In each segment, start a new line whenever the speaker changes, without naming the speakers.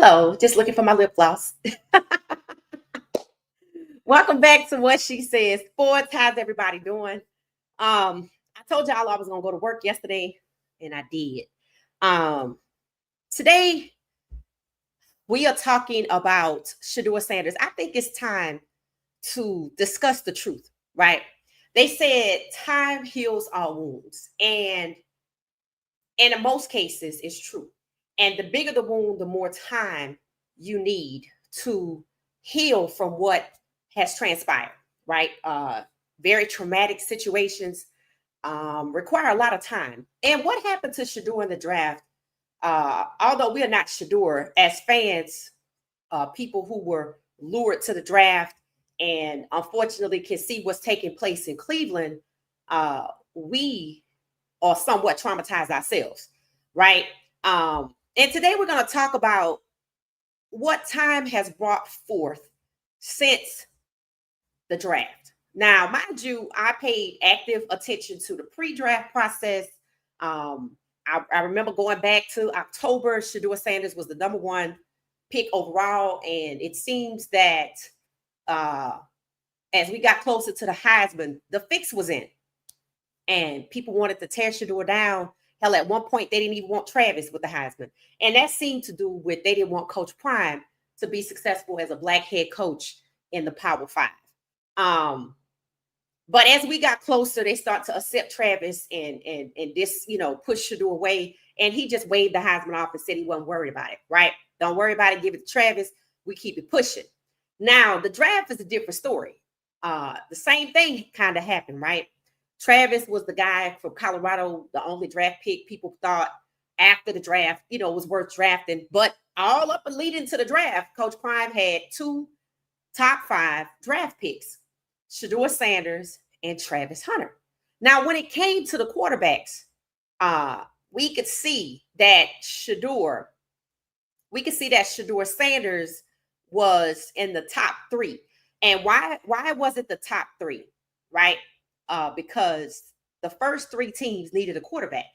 Hello, just looking for my lip gloss. Welcome back to What She Says Sports. How's everybody doing? I told y'all I was gonna go to work yesterday, and I did. Um, Today we are talking about Shedeur Sanders. I think it's time to discuss the truth, right? They said time heals all wounds, and in most cases, it's true. And the bigger the wound, the more time you need to heal from what has transpired, right? Very traumatic situations require a lot of time. And what happened to Shedeur in the draft? Although we are not Shedeur, as fans, people who were lured to the draft and unfortunately can see what's taking place in Cleveland, we are somewhat traumatized ourselves, right? And today we're going to talk about what time has brought forth since the draft. Now, mind you, I paid active attention to the pre-draft process. I remember going back to October. Shedeur Sanders was the number one pick overall, and it seems that as we got closer to the Heisman, the fix was in, and people wanted to tear Shedeur down. Hell, at one point, they didn't even want Travis with the Heisman. And that seemed to do with they didn't want Coach Prime to be successful as a black head coach in the Power Five. But as we got closer, they start to accept Travis and this, push Shedeur away. And he just waved the Heisman off and said he wasn't worried about it, right? Don't worry about it. Give it to Travis. We keep it pushing. Now, the draft is a different story. The same thing kind of happened, right? Travis was the guy from Colorado, the only draft pick people thought after the draft, was worth drafting. But all up and leading to the draft, Coach Prime had two top 5 draft picks, Shedeur Sanders and Travis Hunter. Now, when it came to the quarterbacks, we could see that Shedeur Sanders was in the top 3. And why was it the top 3, right? Because the first 3 teams needed a quarterback.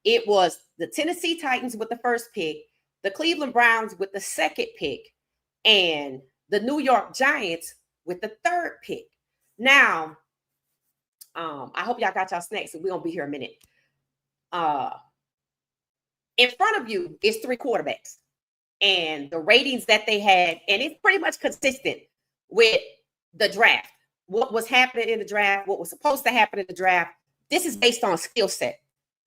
It was the Tennessee Titans with the first pick, the Cleveland Browns with the second pick, and the New York Giants with the 3rd pick. Now, I hope y'all got y'all snacks, and we're gonna be here a minute. In front of you is 3 quarterbacks, and the ratings that they had, and it's pretty much consistent with the draft. What was happening in the draft, what was supposed to happen in the draft. This is based on skill set,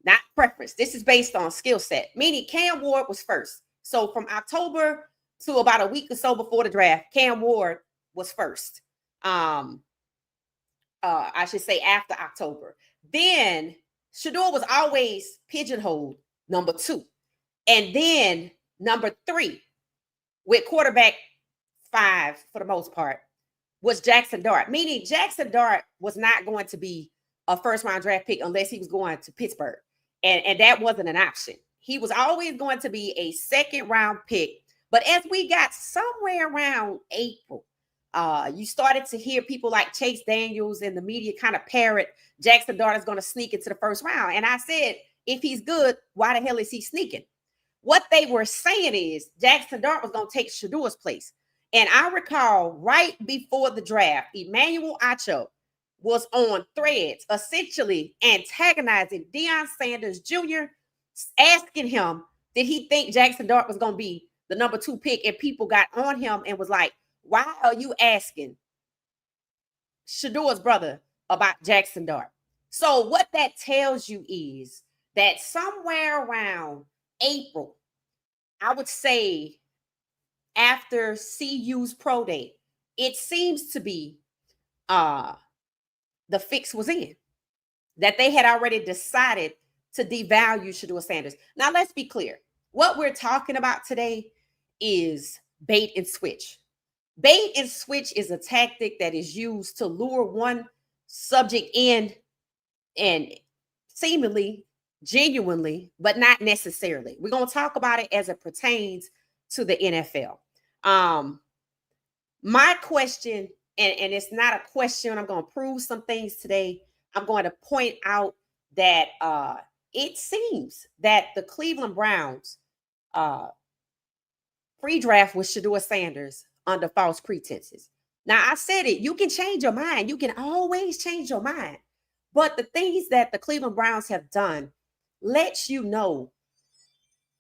not preference. This is based on skill set, meaning Cam Ward was first. So from October to about a week or so before the draft, Cam Ward was first. I should say after October. Then Shedeur was always pigeonholed number 2. And then number 3 with quarterback 5 for the most part was Jackson Dart, meaning Jackson Dart was not going to be a first-round draft pick unless he was going to Pittsburgh. And that wasn't an option. He was always going to be a second-round pick. But as we got somewhere around April, you started to hear people like Chase Daniels and the media kind of parrot Jackson Dart is going to sneak into the first round. And I said, if he's good, why the hell is he sneaking? What they were saying is Jackson Dart was going to take Shedeur's place. And I recall right before the draft, Emmanuel Acho was on Threads, essentially antagonizing Deion Sanders Jr., asking him, did he think Jackson Dart was going to be the number 2 pick? And people got on him and was like, why are you asking Shedeur's brother about Jackson Dart? So what that tells you is that somewhere around April, I would say after CU's pro day, it seems to be the fix was in, that they had already decided to devalue Shedeur Sanders. Now, let's be clear. What we're talking about today is bait and switch. Bait and switch is a tactic that is used to lure one subject in and seemingly, genuinely, but not necessarily. We're going to talk about it as it pertains to the NFL. My question, and it's not a question, I'm going to prove some things today. I'm going to point out that it seems that the Cleveland Browns pre-draft with Shedeur Sanders under false pretenses. Now, I said it, you can change your mind. You can always change your mind. But the things that the Cleveland Browns have done lets you know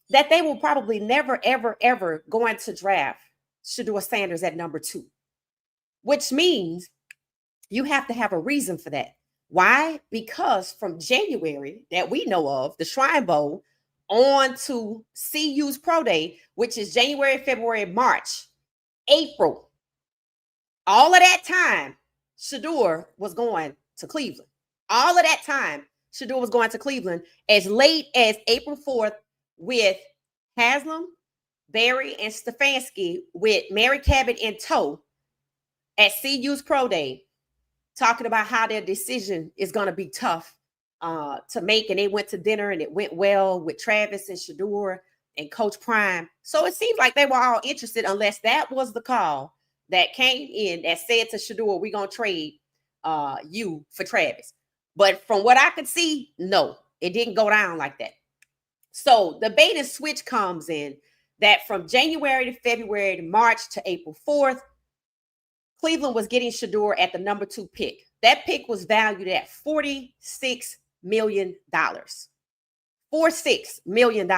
that they will probably never, ever, ever going to draft Shedeur Sanders at number 2, which means you have to have a reason for that. Why? Because from January that we know of, the Shrine Bowl, on to CU's Pro Day, which is January, February, March, April, all of that time, Shedeur was going to Cleveland. All of that time, Shedeur was going to Cleveland as late as April 4th with Haslam, Barry, and Stefanski with Mary Cabot in tow at CU's Pro Day, talking about how their decision is going to be tough to make. And they went to dinner and it went well with Travis and Shedeur and Coach Prime. So it seems like they were all interested, unless that was the call that came in that said to Shedeur, we're going to trade you for Travis. But from what I could see, no, it didn't go down like that. So the bait and switch comes in that from January to February to March to April 4th, Cleveland was getting Shedeur at the number 2 pick. That pick was valued at $46 million. $46 million.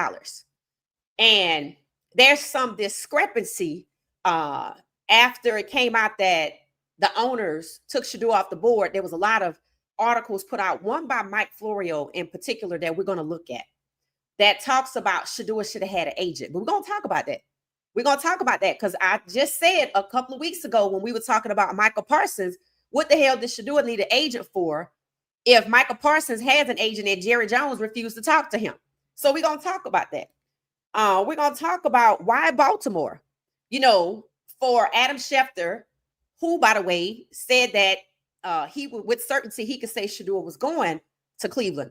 And there's some discrepancy after it came out that the owners took Shedeur off the board. There was a lot of articles put out, one by Mike Florio in particular that we're going to look at, that talks about Shedeur should have had an agent. But we're going to talk about that. We're going to talk about that because I just said a couple of weeks ago when we were talking about Michael Parsons, what the hell did Shedeur need an agent for if Michael Parsons has an agent and Jerry Jones refused to talk to him? So we're going to talk about that. We're going to talk about why Baltimore, for Adam Schefter, who, by the way, said that he would, with certainty, he could say Shedeur was going to Cleveland.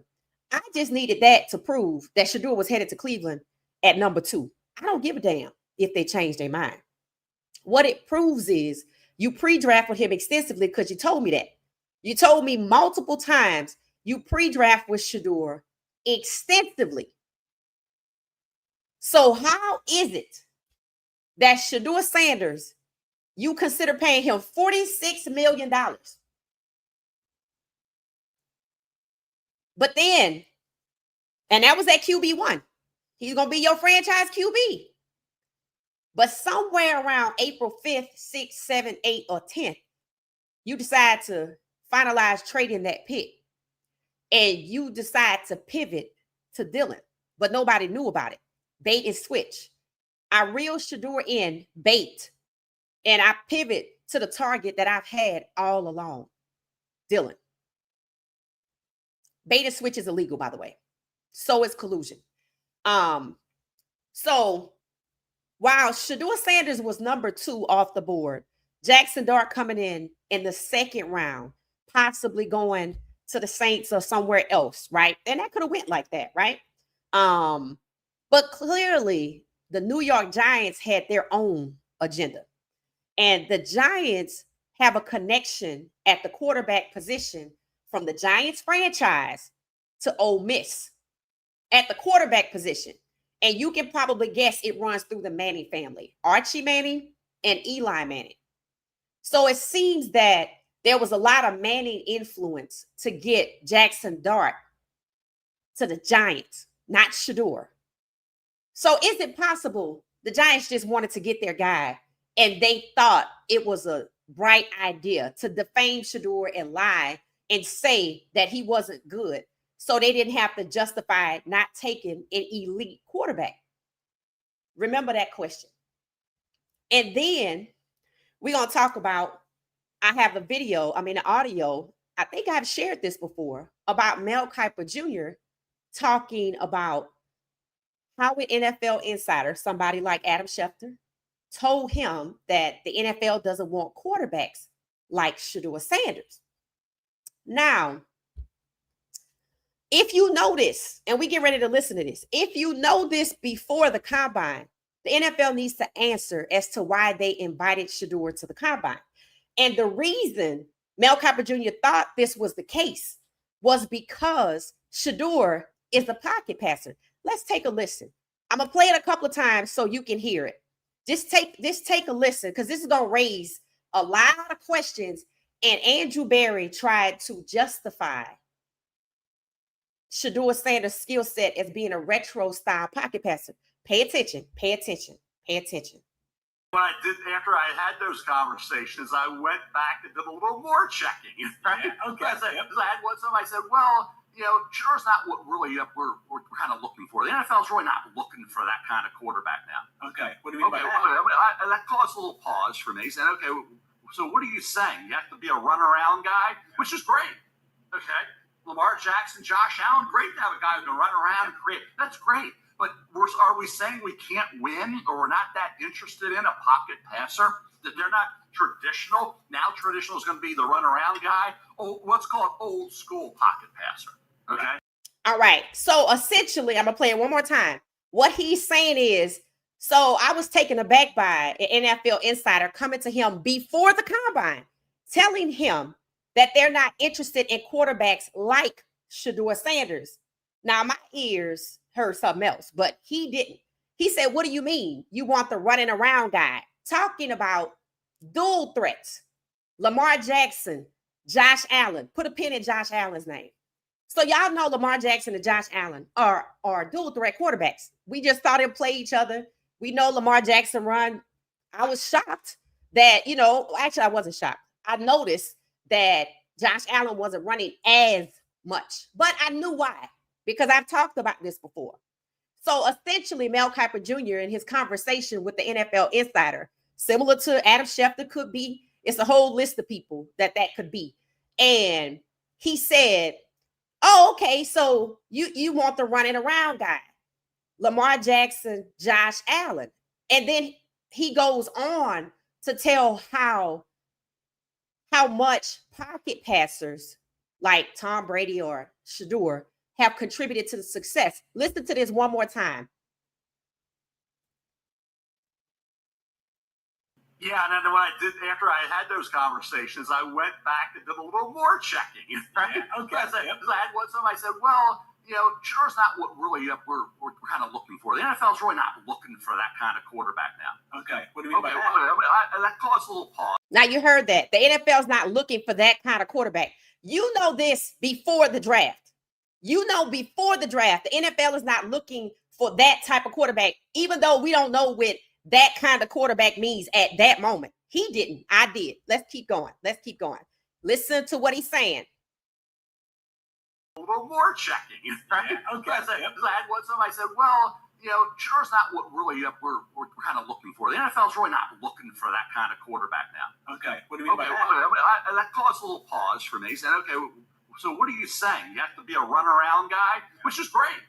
I just needed that to prove that Shedeur was headed to Cleveland at number 2. I don't give a damn if they change their mind. What it proves is you pre-draft with him extensively because you told me that. You told me multiple times you pre-draft with Shedeur extensively. So how is it that Shedeur Sanders, you consider paying him $46 million? But then, and that was at QB1. He's going to be your franchise QB. But somewhere around April 5th, 6th, 7th, 8th, or 10th, you decide to finalize trading that pick. And you decide to pivot to Dylan. But nobody knew about it. Bait and switch. I reel Shedeur in bait. And I pivot to the target that I've had all along. Dylan. Bait and switch is illegal, by the way. So is collusion. So while Shedeur Sanders was number 2 off the board, Jackson Dart coming in the second round, possibly going to the Saints or somewhere else, right? And that could have went like that, right? But clearly the New York Giants had their own agenda. And the Giants have a connection at the quarterback position from the Giants franchise to Ole Miss at the quarterback position. And you can probably guess it runs through the Manning family, Archie Manning and Eli Manning. So it seems that there was a lot of Manning influence to get Jackson Dart to the Giants, not Shedeur. So is it possible the Giants just wanted to get their guy and they thought it was a bright idea to defame Shedeur and lie and say that he wasn't good, so they didn't have to justify not taking an elite quarterback? Remember that question. And then we're going to talk about, I have a video, the audio, I think I've shared this before, about Mel Kiper Jr. talking about how an NFL insider, somebody like Adam Schefter, told him that the NFL doesn't want quarterbacks like Shedeur Sanders. Now, if you know this, and we get ready to listen to this, if you know this before the combine, the NFL needs to answer as to why they invited Shedeur to the combine. And the reason Mel Kiper Jr. thought this was the case was because Shedeur is a pocket passer. Let's take a listen. I'm going to play it a couple of times so you can hear it. Just take a listen, because this is gonna raise a lot of questions. And Andrew Berry tried to justify Shedeur Sanders' skill set as being a retro style pocket passer. Pay attention, pay attention, pay attention.
What I did after I had those conversations, I went back and did a little more checking. Right? Okay. Because I had one time I said, well, Shedeur's not what really we're kind of looking for. The NFL's really not looking for that kind of quarterback now. Okay. What do you mean by that? That caused a little pause for me. Saying, okay, so what are you saying? You have to be a runaround guy, which is great. Okay. Lamar Jackson, Josh Allen, great to have a guy who can run around and create. That's great. But are we saying we can't win, or we're not that interested in a pocket passer? That they're not traditional? Now traditional is going to be the runaround guy. Oh, let's call it old school pocket passer. Okay.
All right. So essentially, I'm gonna play it one more time. What he's saying is, so I was taken aback by an NFL insider coming to him before the combine, telling him that they're not interested in quarterbacks like Shedeur Sanders. Now, my ears heard something else, but he didn't. He said, what do you mean? You want the running around guy? Talking about dual threats. Lamar Jackson, Josh Allen. Put a pin in Josh Allen's name. So y'all know Lamar Jackson and Josh Allen are dual threat quarterbacks. We just saw them play each other. We know Lamar Jackson run. I was shocked that, actually I wasn't shocked. I noticed that Josh Allen wasn't running as much, but I knew why, because I've talked about this before. So essentially, Mel Kiper Jr. in his conversation with the NFL insider, similar to Adam Schefter could be, it's a whole list of people that could be. And he said, oh, okay, so you want the running around guy, Lamar Jackson, Josh Allen. And then he goes on to tell how much pocket passers like Tom Brady or Shedeur have contributed to the success. Listen to this one more time.
Yeah, and then what I did after I had those conversations, I went back and did a little more checking. Right? Okay. Because I had one time I said, well, Shedeur's not what really we're kind of looking for. The NFL's really not looking for that kind of quarterback now. Okay. What do you mean by that? That caused a little pause.
Now you heard that. The NFL's not looking for that kind of quarterback. You know this before the draft. Before the draft, the NFL is not looking for that type of quarterback, even though we don't know what that kind of quarterback means at that moment. He didn't. I did. Let's keep going. Listen to what he's saying.
A little more checking. Right? Okay. Because I had one time I said, well, Shedeur's not what really we're kind of looking for. The NFL's really not looking for that kind of quarterback now. Okay. What do you mean by that? That caused a little pause for me. Saying, okay, so what are you saying? You have to be a runaround guy, which is great.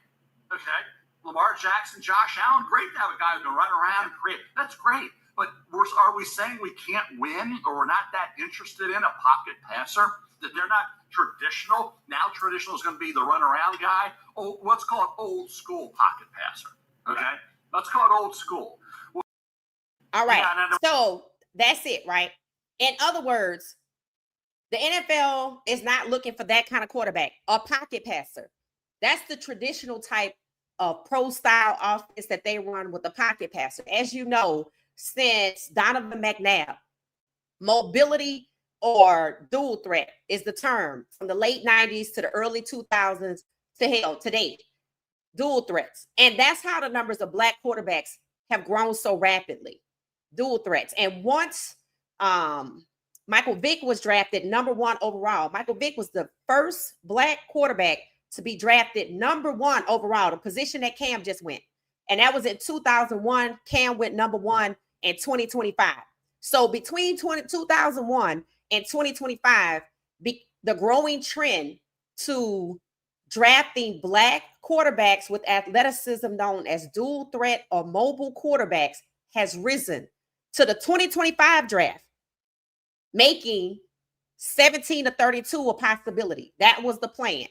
Okay. Lamar Jackson, Josh Allen, great to have a guy who can run around and create. That's great. But are we saying we can't win, or we're not that interested in a pocket passer? That they're not traditional? Now traditional is going to be the runaround guy. Oh, let's call it old school pocket passer. Okay? Let's call it old school.
All right. Yeah, so that's it, right? In other words, the NFL is not looking for that kind of quarterback, a pocket passer. That's the traditional type of pro-style offense that they run with the pocket passer. As you know, since Donovan McNabb, mobility or dual threat is the term from the late 90s to the early 2000s to date. Dual threats. And that's how the numbers of black quarterbacks have grown so rapidly. Dual threats. And once Michael Vick was drafted #1 overall, Michael Vick was the first black quarterback to be drafted #1 overall, the position that Cam just went. And that was in 2001. Cam went #1 in 2025. So between 2001 and 2025, the growing trend to drafting black quarterbacks with athleticism known as dual threat or mobile quarterbacks has risen to the 2025 draft, making 17 to 32 a possibility. That was the plan.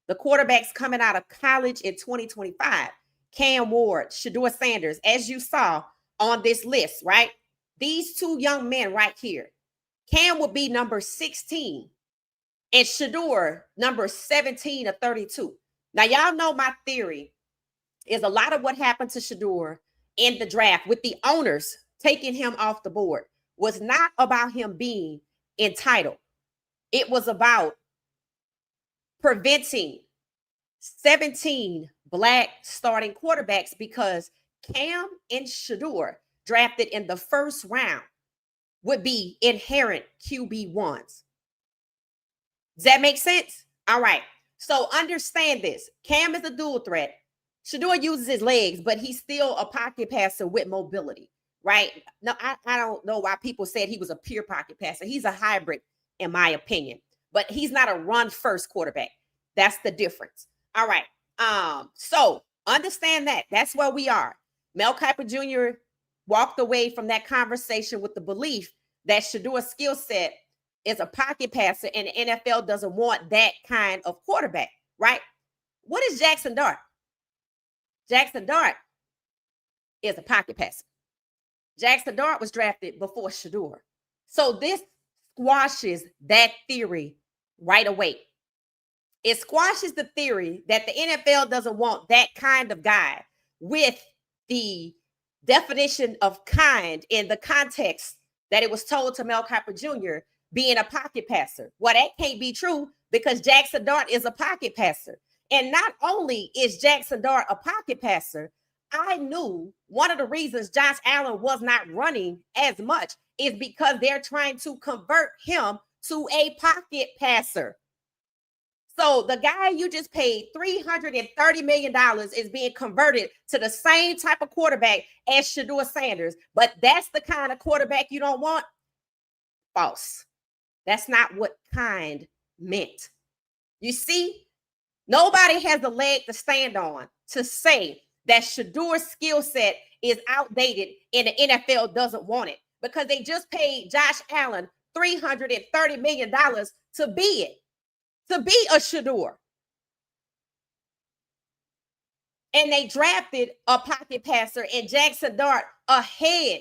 The quarterbacks coming out of college in 2025, Cam Ward, Shedeur Sanders, as you saw on this list, right? These two young men right here. Cam would be number 16 and Shedeur number 17 to 32. Now, y'all know my theory is a lot of what happened to Shedeur in the draft with the owners taking him off the board was not about him being entitled. It was about preventing 17 Black starting quarterbacks because Cam and Shedeur, drafted in the first round, would be inherent QB1s. Does that make sense? All right. So understand this. Cam is a dual threat. Shedeur uses his legs, but he's still a pocket passer with mobility, right? No, I don't know why people said he was a pure pocket passer. He's a hybrid, in my opinion, but he's not a run-first quarterback. That's the difference. All right. So understand that. That's where we are. Mel Kiper Jr. walked away from that conversation with the belief that Shedeur's skill set is a pocket passer and the NFL doesn't want that kind of quarterback, right? What is Jackson Dart? Jackson Dart is a pocket passer. Jackson Dart was drafted before Shedeur. So this squashes that theory right away. It squashes the theory that the NFL doesn't want that kind of guy with the definition of kind in the context that it was told to Mel Kiper Jr. being a pocket passer. Well, that can't be true because Jackson Dart is a pocket passer. And not only is Jackson Dart a pocket passer, I knew one of the reasons Josh Allen was not running as much is because they're trying to convert him to a pocket passer. So the guy you just paid $330 million is being converted to the same type of quarterback as Shedeur Sanders. But that's the kind of quarterback you don't want? False. That's not what kind meant. You see, nobody has a leg to stand on to say that Shedeur's skill set is outdated and the NFL doesn't want it because they just paid Josh Allen $330 million to be it. To be a Shedeur. And they drafted a pocket passer and Jackson Dart ahead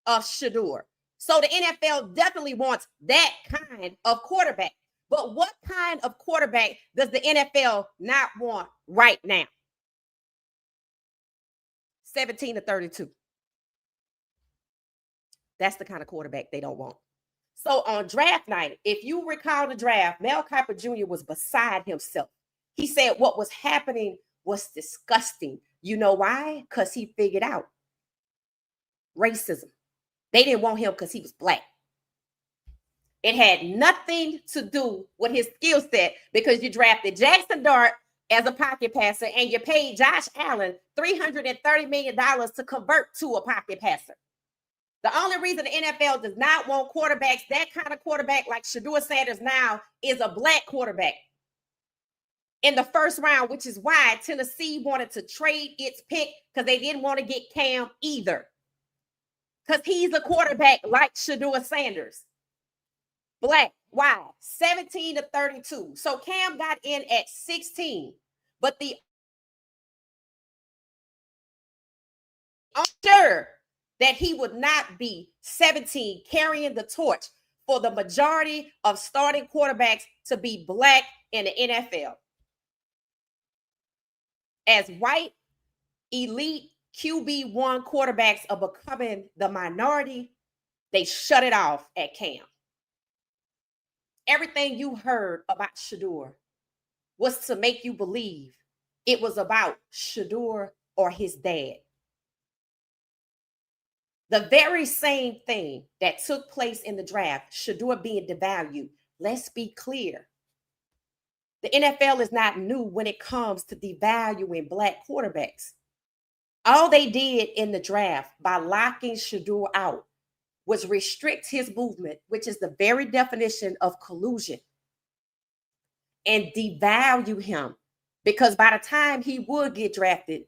of Shedeur. So the NFL definitely wants that kind of quarterback. But what kind of quarterback does the NFL not want right now? 17 to 32. That's the kind of quarterback they don't want. So on draft night, if you recall the draft, Mel Kiper Jr. was beside himself. He said what was happening was disgusting. You know why? Because he figured out racism. They didn't want him because he was Black. It had nothing to do with his skill set because you drafted Jackson Dart as a pocket passer and you paid Josh Allen $330 million to convert to a pocket passer. The only reason the NFL does not want quarterbacks, that kind of quarterback like Shedeur Sanders now, is a Black quarterback in the first round, which is why Tennessee wanted to trade its pick because they didn't want to get Cam either. Because he's a quarterback like Shedeur Sanders. Black. Why? 17 to 32. So Cam got in at 16. But the sure that he would not be 17 carrying the torch for the majority of starting quarterbacks to be Black in the NFL. As white, elite QB1 quarterbacks are becoming the minority, they shut it off at Cam. Everything you heard about Shedeur was to make you believe it was about Shedeur or his dad. The very same thing that took place in the draft, Shedeur being devalued. Let's be clear. The NFL is not new when it comes to devaluing Black quarterbacks. All they did in the draft by locking Shedeur out was restrict his movement, which is the very definition of collusion, and devalue him because by the time he would get drafted,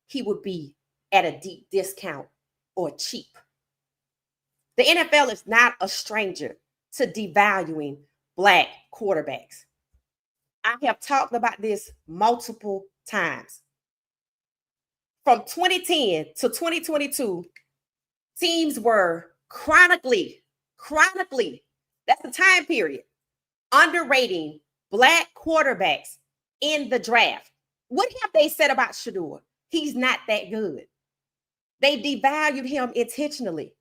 he would be at a deep discount or cheap. The NFL is not a stranger to devaluing Black quarterbacks. I have talked about this multiple times. From 2010 to 2022, teams were chronically, that's the time period, underrating Black quarterbacks in the draft. What have they said about Shedeur? He's not that good. They devalued him intentionally.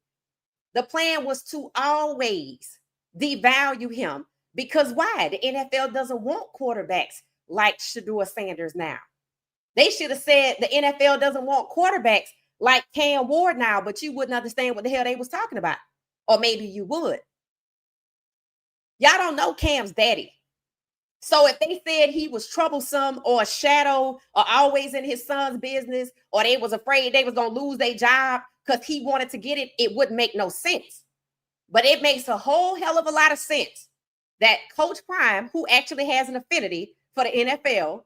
The plan was to always devalue him because why? The NFL doesn't want quarterbacks like Shedeur Sanders now. They should have said the NFL doesn't want quarterbacks like Cam Ward now, but you wouldn't understand what the hell they was talking about. Or maybe you would. Y'all don't know Cam's daddy. So if they said he was troublesome or a shadow or always in his son's business, or they was afraid they was going to lose their job because he wanted to get it, it wouldn't make no sense. But it makes a whole hell of a lot of sense that Coach Prime, who actually has an affinity for the NFL,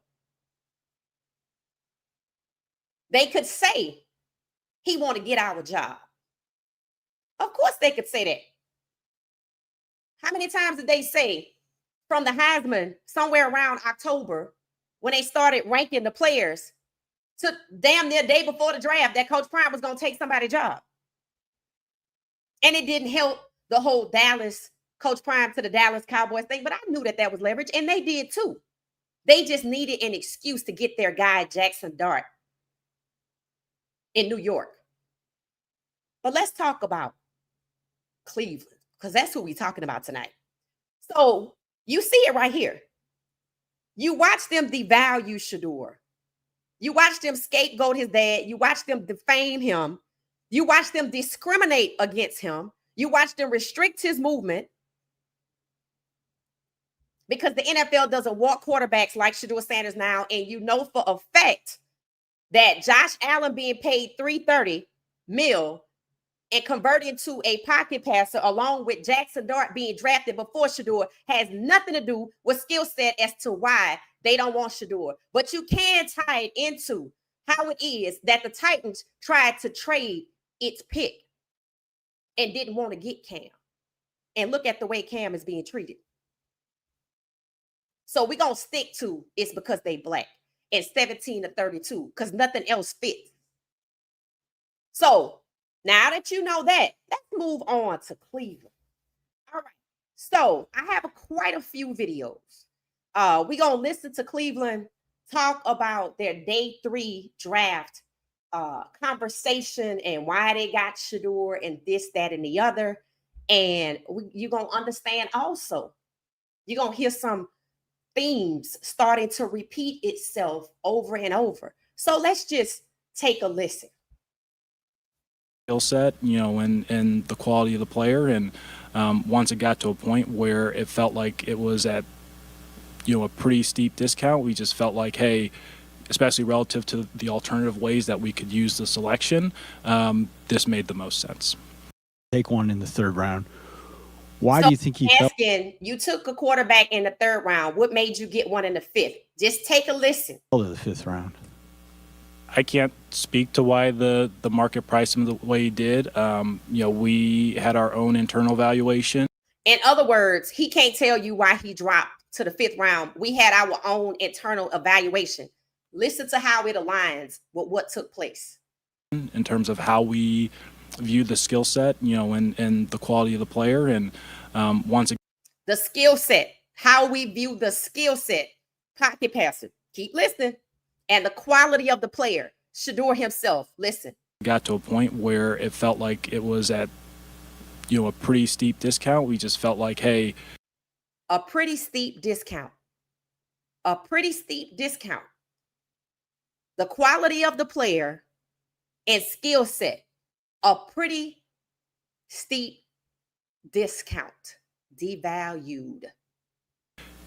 they could say he want to get our job. Of course they could say that. How many times did they say from the Heisman somewhere around October when they started ranking the players to damn near day before the draft that Coach Prime was going to take somebody's job? And it didn't help the whole Dallas, Coach Prime to the Dallas Cowboys thing, but I knew that that was leverage, and they did too. They just needed an excuse to get their guy Jackson Dart in New York. But let's talk about Cleveland, because that's who we're talking about tonight. So you see it right here. You watch them devalue Shedeur. You watch them scapegoat his dad. You watch them defame him. You watch them discriminate against him. You watch them restrict his movement because the NFL doesn't want quarterbacks like Shedeur Sanders now. And you know for a fact that Josh Allen being paid $330 million and converting to a pocket passer along with Jackson Dart being drafted before Shedeur has nothing to do with skill set as to why they don't want Shedeur. But you can tie it into how it is that the Titans tried to trade its pick and didn't want to get Cam. And look at the way Cam is being treated. So we're going to stick to it's because they black and 17-32 because nothing else fits. So now that you know that, let's move on to Cleveland. All right. So I have quite a few videos. We're going to listen to Cleveland talk about their day 3 draft conversation and why they got Shedeur and this, that, and the other. And you're going to understand also, you're going to hear some themes starting to repeat itself over and over. So let's just take a listen.
Skill set, and the quality of the player. And once it got to a point where it felt like it was at, a pretty steep discount, we just felt like, hey, especially relative to the alternative ways that we could use the selection, this made the most sense.
Take one in the 3rd round. Why do you think he felt?
You took a quarterback in the 3rd round. What made you get one in the 5th? Just take a listen.
To the 5th round.
I can't speak to why the market priced him the way he did. We had our own internal valuation.
In other words, he can't tell you why he dropped to the 5th round. We had our own internal evaluation. Listen to how it aligns with what took place.
In terms of how we view the skill set, and the quality of the player. And once again,
the skill set, how we view the skill set, pocket passer, keep listening, and the quality of the player, Shedeur himself, listen.
Got to a point where it felt like it was at, a pretty steep discount. We just felt like, hey.
A pretty steep discount. A pretty steep discount. The quality of the player and skill set, a pretty steep discount, devalued.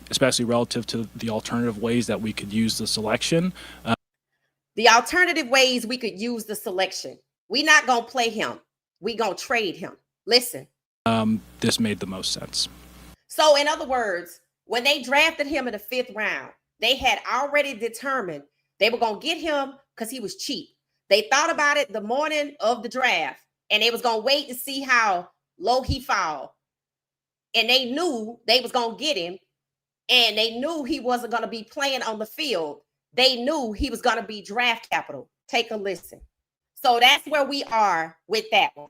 Especially relative to the alternative ways that we could use the selection.
The alternative ways we could use the selection. We're not going to play him. We're going to trade him. Listen.
This made the most sense.
So in other words, when they drafted him in the 5th round, they had already determined they were going to get him because he was cheap. They thought about it the morning of the draft, and they was going to wait to see how low he fall. And they knew they was going to get him, and they knew he wasn't going to be playing on the field. They knew he was going to be draft capital. Take a listen. So that's where we are with that one.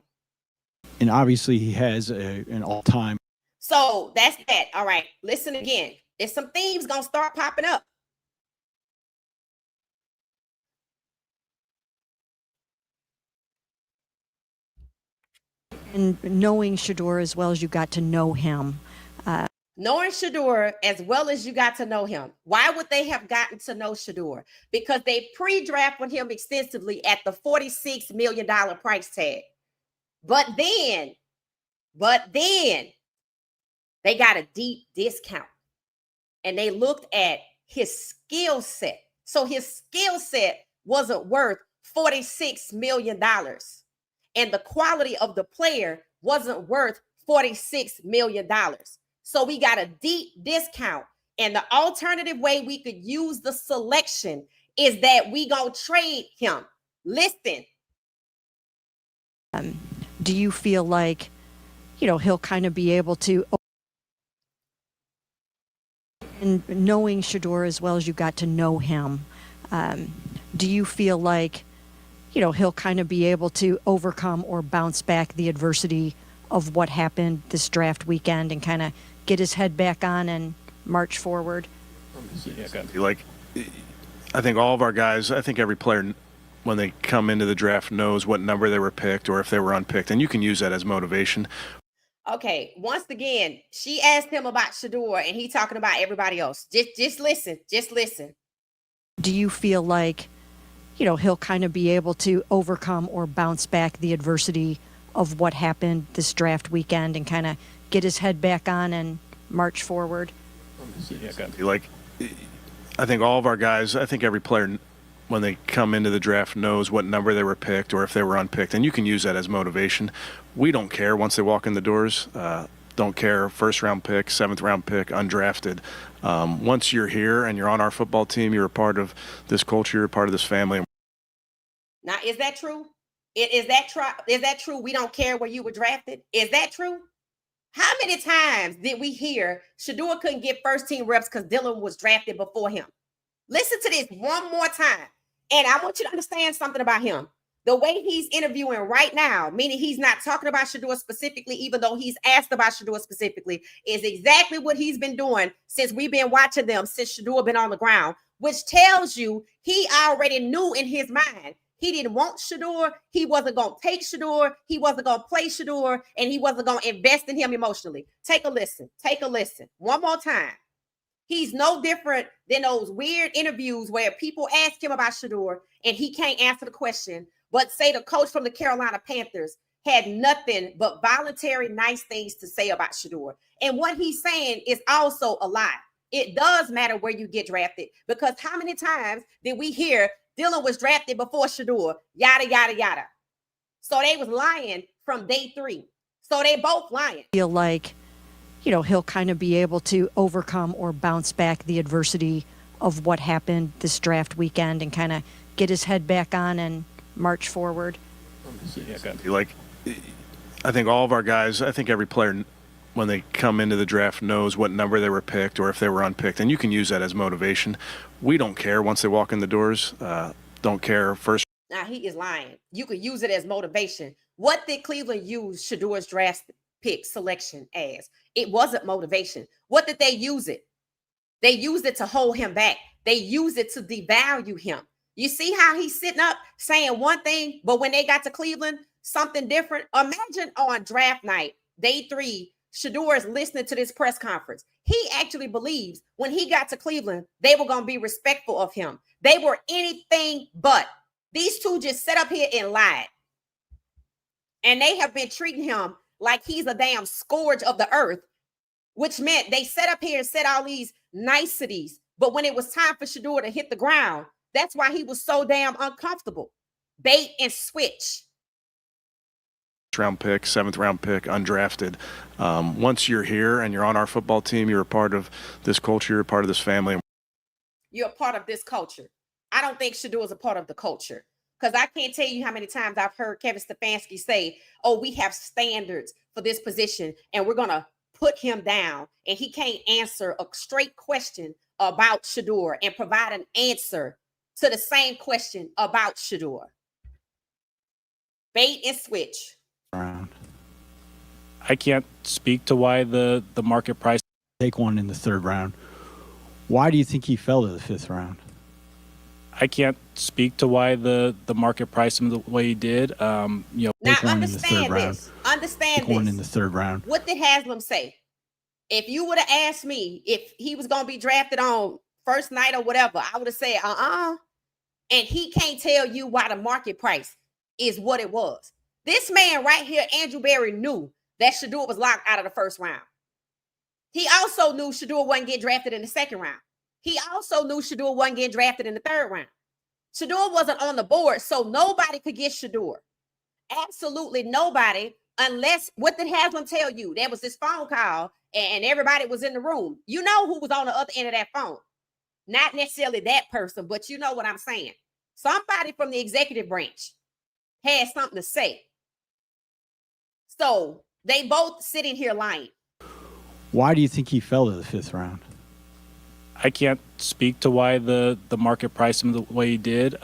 And obviously he has an all-time.
So that's that. All right. Listen again. There's some themes going to start popping up.
And knowing Shedeur as well as you got to know him,
Knowing Shedeur as well as you got to know him. Why would they have gotten to know Shedeur? Because they pre-drafted him extensively at the $46 million price tag. But then they got a deep discount and they looked at his skill set. So his skill set wasn't worth $46 million. And the quality of the player wasn't worth $46 million. So we got a deep discount. And the alternative way we could use the selection is that we gonna trade him. Listen.
do you feel like, he'll kind of be able to, and knowing Shedeur as well as you got to know him, do you feel like, he'll kind of be able to overcome or bounce back the adversity of what happened this draft weekend and kind of get his head back on and march forward?
Like, I think all of our guys, I think every player, when they come into the draft, knows what number they were picked or if they were unpicked, and you can use that as motivation.
Okay, once again, she asked him about Shedeur and he talking about everybody else. Just listen.
Do you feel like, he'll kind of be able to overcome or bounce back the adversity of what happened this draft weekend and kind of get his head back on and march forward?
Like, I think all of our guys, I think every player, when they come into the draft, knows what number they were picked or if they were unpicked, and you can use that as motivation. We don't care once they walk in the doors. Don't care, first round pick, seventh round pick, undrafted. Once you're here and you're on our football team, you're a part of this culture, you're a part of this family.
Now, is that true? Is that true? We don't care where you were drafted. Is that true? How many times did we hear Shedeur couldn't get first team reps because Dylan was drafted before him? Listen to this one more time. And I want you to understand something about him. The way he's interviewing right now, meaning he's not talking about Shedeur specifically, even though he's asked about Shedeur specifically, is exactly what he's been doing since we've been watching them, since Shedeur been on the ground, which tells you he already knew in his mind he didn't want Shedeur. He wasn't going to take Shedeur. He wasn't going to play Shedeur, and he wasn't going to invest in him emotionally. Take a listen. One more time. He's no different than those weird interviews where people ask him about Shedeur and he can't answer the question, but say the coach from the Carolina Panthers had nothing but voluntary nice things to say about Shedeur. And what he's saying is also a lie. It does matter where you get drafted, because how many times did we hear Dylan was drafted before Shedeur, yada, yada, yada. So they was lying from day 3. So they both lying.
Feel like, he'll kind of be able to overcome or bounce back the adversity of what happened this draft weekend and kind of get his head back on and march forward?
Like, I think all of our guys, I think every player, when they come into the draft, knows what number they were picked or if they were unpicked, and you can use that as motivation. We don't care once they walk in the doors. Don't care first.
Now he is lying. You could use it as motivation. What did Cleveland use Shedeur's draft pick selection as? It wasn't motivation. What did they use it? They used it to hold him back. They used it to devalue him. You see how he's sitting up saying one thing, but when they got to Cleveland, something different. Imagine on draft night, day 3, Shedeur is listening to this press conference. He actually believes when he got to Cleveland, they were going to be respectful of him. They were anything but. These two just sat up here and lied. And they have been treating him like he's a damn scourge of the earth, which meant they sat up here and said all these niceties. But when it was time for Shedeur to hit the ground, that's why he was so damn uncomfortable. Bait and switch.
Round pick, seventh round pick, undrafted. Once you're here and you're on our football team, you're a part of this culture, you're a part of this family.
You're a part of this culture. I don't think Shedeur is a part of the culture, because I can't tell you how many times I've heard Kevin Stefanski say, oh, we have standards for this position and we're going to put him down, and he can't answer a straight question about Shedeur and provide an answer to the same question about Shedeur. Bait and switch.
I can't speak to why the market price.
Take one in the third round. Why do you think he fell to the fifth round?
I can't speak to why the market priced him the way he did.
Now
Take one in the third
understand
round.
this. understand
going in the
this.
third round.
What did Haslam say? If you would have asked me if he was going to be drafted on first night or whatever, I would have said, and he can't tell you why the market price is what it was. This man right here, Andrew Berry, knew that Shedeur was locked out of the first round. He also knew Shedeur wasn't getting drafted in the second round. He also knew Shedeur wasn't getting drafted in the third round. Shedeur wasn't on the board, so nobody could get Shedeur. Absolutely nobody, unless, what did Haslam tell you? There was this phone call and everybody was in the room. You know who was on the other end of that phone. Not necessarily that person, but you know what I'm saying. Somebody from the executive branch had something to say. So they both sitting here lying.
Why do you think he fell to the fifth round?
I can't speak to why the market priced him the way he did.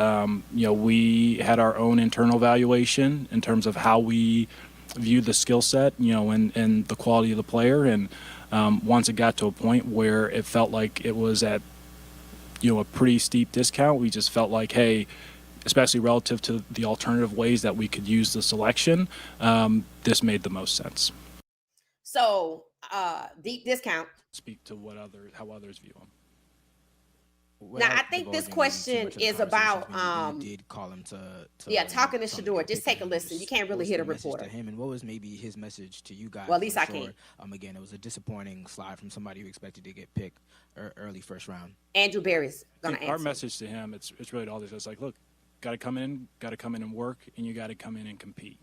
We had our own internal valuation in terms of how we viewed the skill set, and the quality of the player. And once it got to a point where it felt like it was at, a pretty steep discount, we just felt like, hey, especially relative to the alternative ways that we could use the selection, this made the most sense.
So deep discount.
Speak to how others view him.
Now, I think this question is about
did call him to
talking to Shedeur. Just take a listen. You can't really hear the reporter.
To him, and what was maybe his message to you guys?
Well, at least I can.
Again, it was a disappointing slide from somebody who expected to get picked early first round.
Andrew Berry's gonna answer.
Our message to him, it's really all this. It's like, look, got to come in and work, and you got to come in and compete.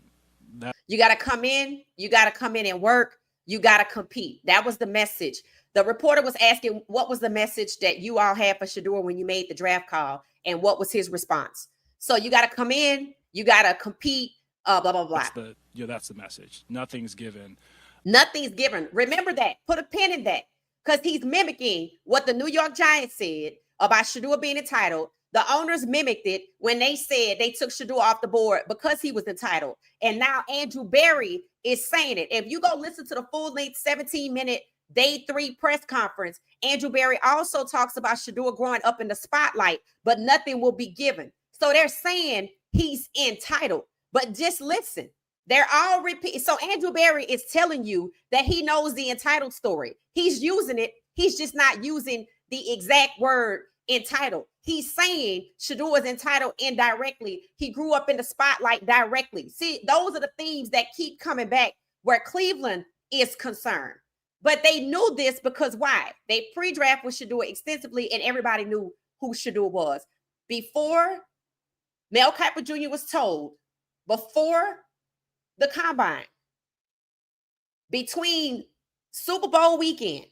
You got to come in. You got to come in and work. You got to compete. That was the message. The reporter was asking, what was the message that you all had for Shedeur when you made the draft call, and what was his response? So you got to come in, you got to compete, blah, blah, blah.
That's the message. Nothing's given.
Nothing's given. Remember that. Put a pin in that, because he's mimicking what the New York Giants said about Shedeur being entitled. The owners mimicked it when they said they took Shedeur off the board because he was entitled. And now Andrew Berry is saying it. If you go listen to the full-length 17-minute Day 3 press conference, Andrew Berry also talks about Shedeur growing up in the spotlight, but nothing will be given. So they're saying he's entitled. But just listen. They're all repeat. So Andrew Berry is telling you that he knows the entitled story. He's using it. He's just not using the exact word entitled. He's saying Shedeur is entitled indirectly. He grew up in the spotlight directly. See, those are the themes that keep coming back where Cleveland is concerned. But they knew this because why? They pre-draft with Shedeur extensively, and everybody knew who Shedeur was. Before Mel Kiper Jr. was told, before the combine, between Super Bowl weekend,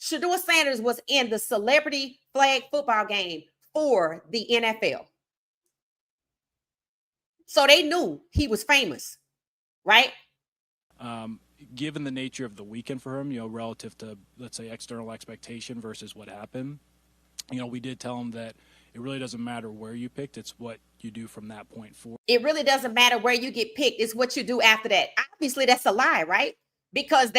Shedeur Sanders was in the celebrity flag football game for the NFL. So they knew he was famous, right?
Given the nature of the weekend for him, relative to, let's say, external expectation versus what happened, we did tell him that it really doesn't matter where you picked. It's what you do from that point forward.
It really doesn't matter where you get picked. It's what you do after that. Obviously, that's a lie, right? Because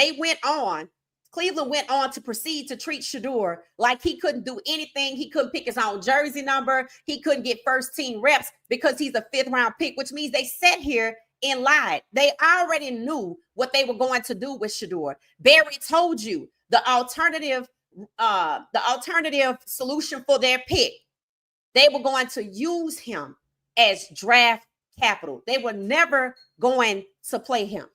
Cleveland went on to proceed to treat Shedeur like he couldn't do anything. He couldn't pick his own jersey number. He couldn't get first team reps because he's a 5th round pick, which means they sat here and lied. They already knew what they were going to do with Shedeur. Barry told you the alternative solution for their pick. They were going to use him as draft capital. They were never going to play him.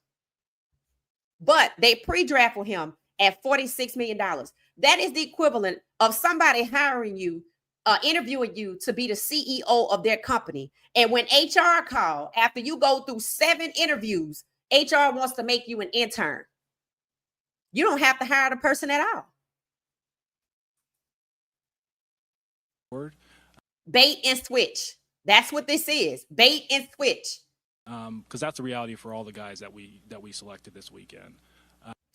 But they pre-drafted him at $46 million. That is the equivalent of somebody hiring you, interviewing you to be the CEO of their company. And when HR call, after you go through 7 interviews, HR wants to make you an intern. You don't have to hire the person at all.
Word.
Bait and switch. That's what this is. Bait and switch.
Because that's the reality for all the guys that we selected this weekend.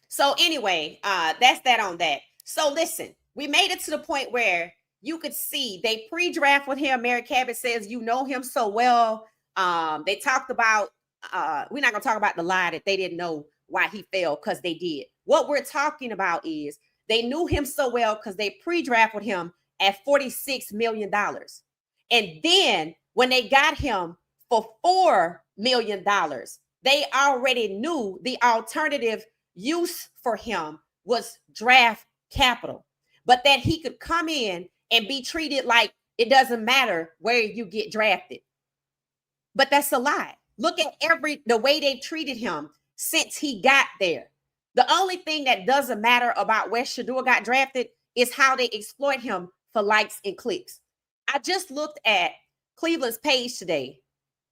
So anyway, that's that on that. So listen, we made it to the point where you could see they pre-draft with him. Mary Cabot says, you know him so well. They talked about, we're not going to talk about the lie that they didn't know why he fell, because they did. What we're talking about is they knew him so well because they pre-draft with him at $46 million. And then when they got him for $4 million, they already knew the alternative use for him was draft capital, but that he could come in and be treated like it doesn't matter where you get drafted. But that's a lie. Look at the way they treated him since he got there. The only thing that doesn't matter about where Shedeur got drafted is how they exploit him for likes and clicks. I just looked at Cleveland's page today,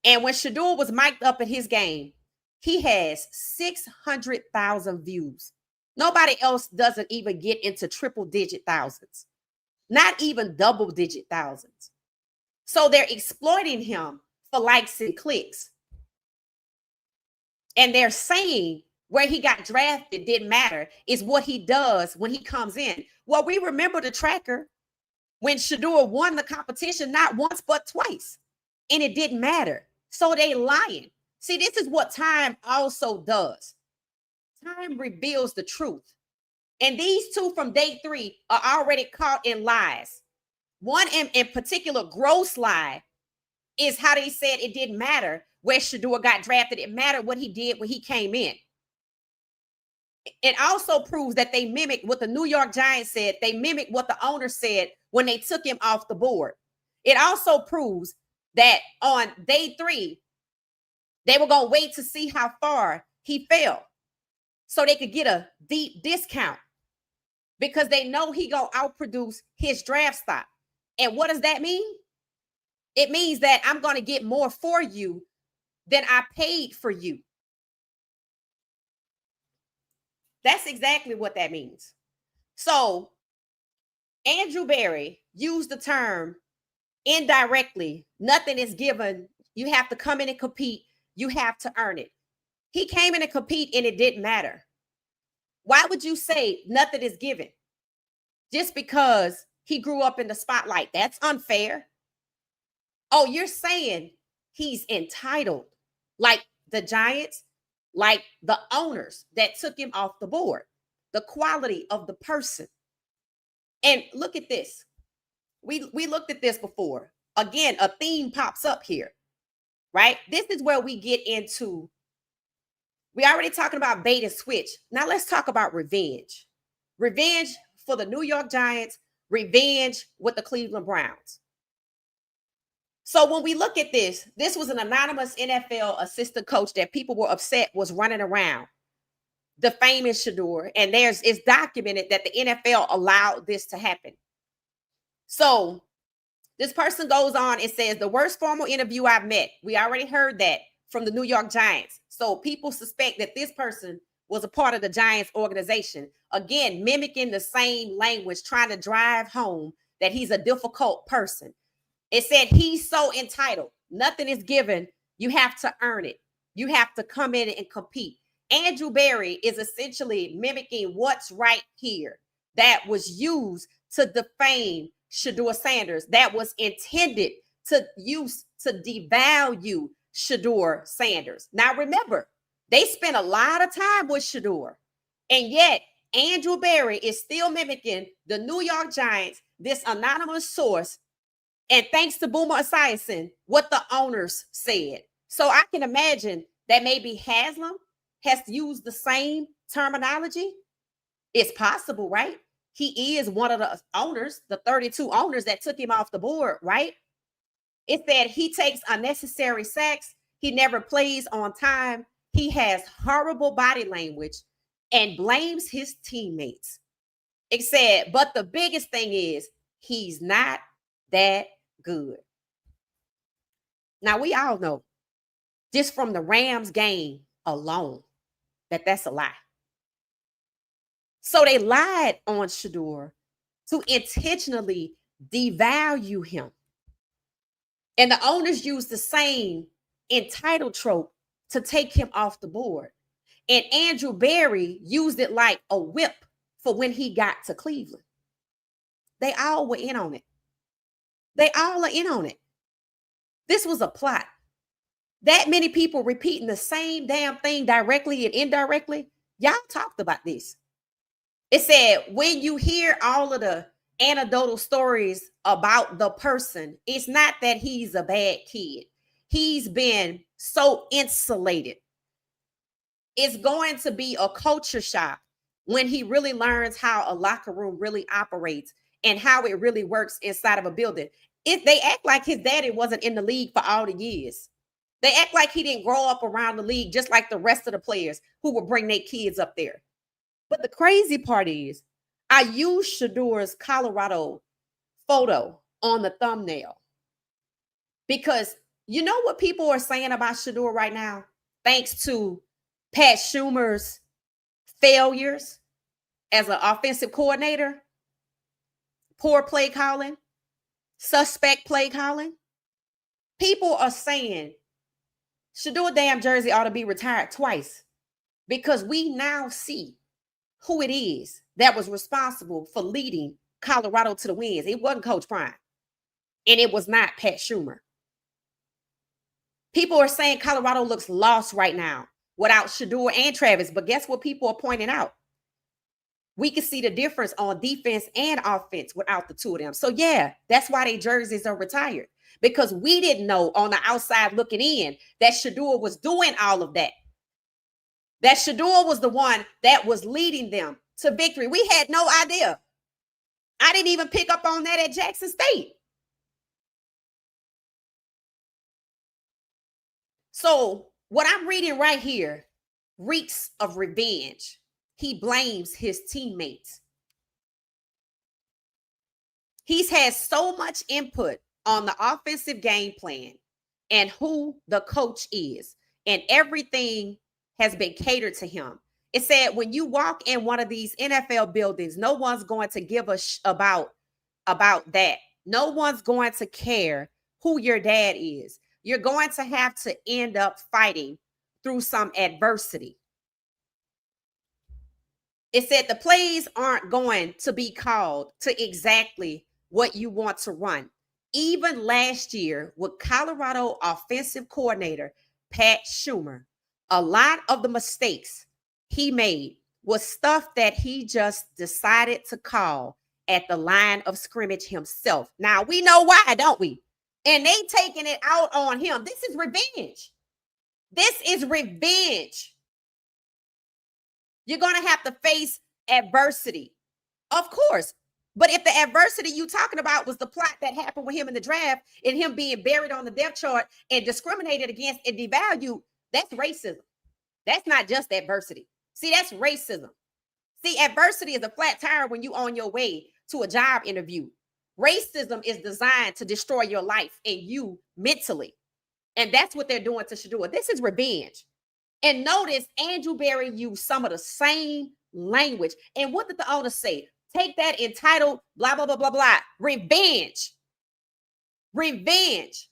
and when Shedeur was mic'd up at his game, he has 600,000 views. Nobody else doesn't even get into triple-digit thousands, not even double-digit thousands. So they're exploiting him for likes and clicks. And they're saying where he got drafted didn't matter. It's what he does when he comes in. Well, we remember the tracker when Shedeur won the competition not once but twice, and it didn't matter. So they lying. See, this is what time also does. Time reveals the truth. And these two from day 3 are already caught in lies. One in particular gross lie is how they said it didn't matter where Shedeur got drafted. It mattered what he did when he came in. It also proves that they mimicked what the New York Giants said. They mimicked what the owner said when they took him off the board. It also proves that on day 3, they were going to wait to see how far he fell so they could get a deep discount because they know he going to outproduce his draft stock. And what does that mean? It means that I'm going to get more for you than I paid for you. That's exactly what that means. So Andrew Berry used the term indirectly. Nothing is given. You have to come in and compete. You have to earn it. He came in and compete and it didn't matter. Why would you say nothing is given just because he grew up in the spotlight? That's unfair. Oh, you're saying he's entitled, like the Giants, like the owners that took him off the board, the quality of the person. And look at this. We looked at this before. Again, a theme pops up here, right? This is where we get into, we already talking about bait and switch. Now let's talk about revenge. Revenge for the New York Giants, revenge with the Cleveland Browns. So when we look at this, this was an anonymous NFL assistant coach that people were upset was running around defaming Shedeur, and it's documented that the NFL allowed this to happen. So this person goes on and says, the worst formal interview I've met. We already heard that from the New York Giants. So people suspect that this person was a part of the Giants organization. Again, mimicking the same language, trying to drive home that he's a difficult person. It said he's so entitled. Nothing is given. You have to earn it. You have to come in and compete. Andrew Berry is essentially mimicking what's right here that was used to defame Shedeur Sanders, that was intended to use to devalue Shedeur Sanders. Now remember, they spent a lot of time with Shedeur, and yet Andrew Berry is still mimicking the New York Giants, this anonymous source. And thanks to Boomer Esiason, what the owners said. So I can imagine that maybe Haslam has used the same terminology. It's possible, right? He is one of the owners, the 32 owners that took him off the board, right? It said he takes unnecessary sacks. He never plays on time. He has horrible body language and blames his teammates. It said, but the biggest thing is he's not that good. Now, we all know just from the Rams game alone that that's a lie. So they lied on Shedeur to intentionally devalue him. And the owners used the same entitled trope to take him off the board. And Andrew Berry used it like a whip for when he got to Cleveland. They all were in on it. They all are in on it. This was a plot. That many people repeating the same damn thing directly and indirectly. Y'all talked about this. It said, when you hear all of the anecdotal stories about the person, it's not that he's a bad kid. He's been so insulated It's going to be a culture shock when he really learns how a locker room really operates and how it really works inside of a building. They act like his daddy wasn't in the league for all the years. They act like he didn't grow up around the league just like the rest of the players who would bring their kids up there. But the crazy part is, I used Shedeur's Colorado photo on the thumbnail because you know what people are saying about Shedeur right now? Thanks to Pat Schumer's failures as an offensive coordinator, poor play calling, suspect play calling. People are saying Shedeur damn jersey ought to be retired twice because we now see who it is that was responsible for leading Colorado to the wins. It wasn't Coach Prime, and it was not Pat Schumer. People are saying Colorado looks lost right now without Shedeur and Travis, but guess what people are pointing out? We can see the difference on defense and offense without the two of them. So yeah, that's why their jerseys are retired, because we didn't know on the outside looking in that Shedeur was doing all of that. That Shedeur was the one that was leading them to victory. We had no idea. I didn't even pick up on that at Jackson State. So what I'm reading right here reeks of revenge. He blames his teammates. He's had so much input on the offensive game plan and who the coach is, and everything has been catered to him. It said when you walk in one of these NFL buildings, no one's going to give a about that. No one's going to care who your dad is. You're going to have to end up fighting through some adversity. It said the plays aren't going to be called to exactly what you want to run. Even last year with Colorado offensive coordinator Pat Schumer, a lot of the mistakes he made was stuff that he just decided to call at the line of scrimmage himself. Now, we know why, don't we? And they taking it out on him. This is revenge. This is revenge. You're going to have to face adversity, of course. But if the adversity you talking about was the plot that happened with him in the draft and him being buried on the depth chart and discriminated against and devalued, that's racism. That's not just adversity. See, that's racism. See, adversity is a flat tire when you on your way to a job interview. Racism is designed to destroy your life and you mentally. And that's what they're doing to Shedeur. This is revenge. And notice Andrew Berry used some of the same language. And what did the owner say? Take that entitled blah, blah, blah, blah, blah. Revenge. Revenge.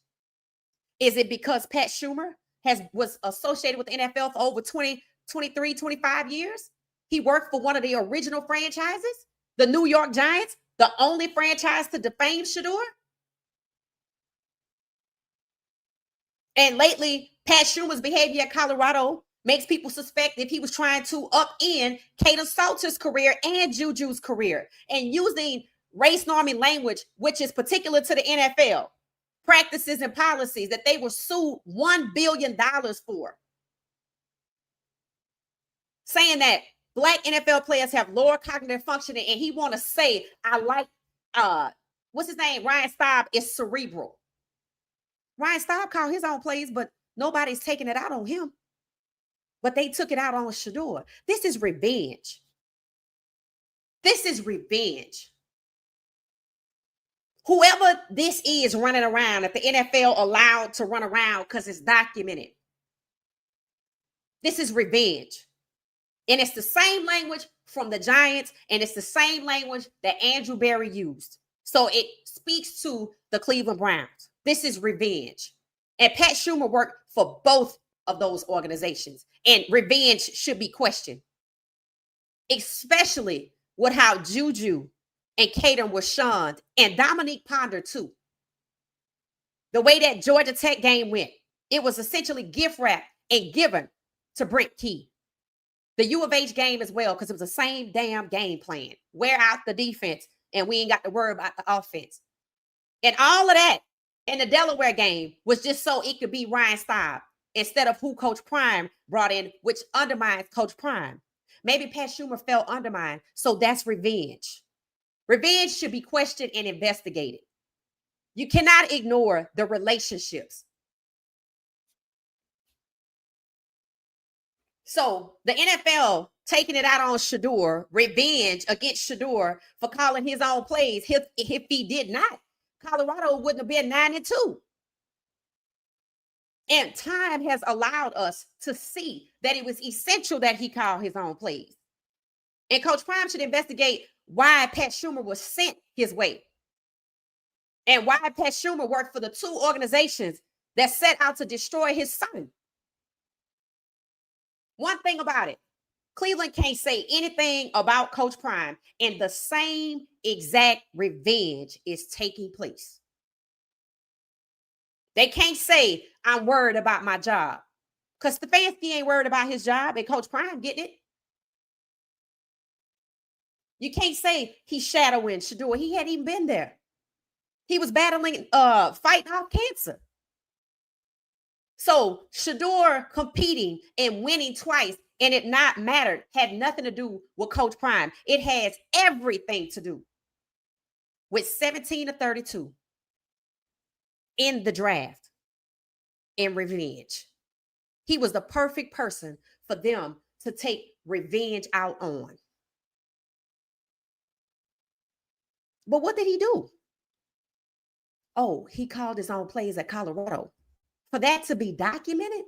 Is it because Pat Schumer was associated with the NFL for over 20, 23, 25 years? He worked for one of the original franchises, the New York Giants, the only franchise to defame Shedeur. And lately, Pat Schumer's behavior at Colorado makes people suspect that he was trying to upend Kaden Salter's career and Juju's career and using race norming language, which is particular to the NFL, practices and policies that they were sued $1 billion for. Saying that Black NFL players have lower cognitive functioning, and he want to say, I like, what's his name? Ryan Staub is cerebral. Ryan Staub called his own plays, but nobody's taking it out on him. But they took it out on Shedeur. This is revenge. This is revenge. Whoever this is running around, if the NFL allowed to run around because it's documented, this is revenge. And it's the same language from the Giants, and it's the same language that Andrew Berry used. So it speaks to the Cleveland Browns. This is revenge. And Pat Schumer worked for both of those organizations, and revenge should be questioned, especially with how Juju and Caden were shunned, and Dominique Ponder too. The way that Georgia Tech game went, it was essentially gift wrapped and given to Brent Key. The U of H game as well, because it was the same damn game plan. Wear out the defense, and we ain't got to worry about the offense. And all of that in the Delaware game was just so it could be Ryan Staub. instead of who Coach Prime brought in, which undermines Coach Prime. Maybe Pat Schumer felt undermined, so that's revenge. Revenge should be questioned and investigated. You cannot ignore the relationships. So the NFL taking it out on Shedeur, revenge against Shedeur for calling his own plays. If he did not, Colorado wouldn't have been 9-2. And time has allowed us to see that it was essential that he call his own plays. And Coach Prime should investigate why Pat Schumer was sent his way and why Pat Schumer worked for the two organizations that set out to destroy his son. One thing about it, Cleveland can't say anything about Coach Prime, and the same exact revenge is taking place. They can't say, I'm worried about my job, because Stefanski ain't worried about his job and Coach Prime getting it. You can't say he's shadowing Shedeur. He hadn't even been there. He was battling, fighting off cancer. So Shedeur competing and winning twice and it not mattered had nothing to do with Coach Prime. It has everything to do with 17-32 in the draft and revenge. He was the perfect person for them to take revenge out on. But what did he do? Oh, he called his own plays at Colorado. For that to be documented,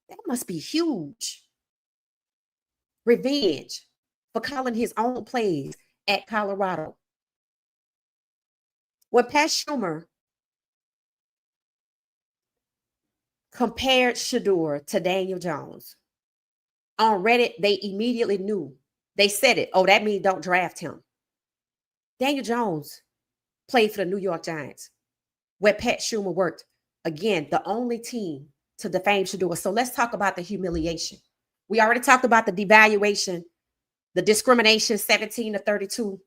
that must be huge. Revenge for calling his own plays at Colorado. When Pat Schumer compared Shedeur to Daniel Jones, on Reddit, they immediately knew. They said it. Oh, that means don't draft him. Daniel Jones played for the New York Giants, where Pat Schumer worked. Again, the only team to defame Shedeur. So let's talk about the humiliation. We already talked about the devaluation, the discrimination, 17-32.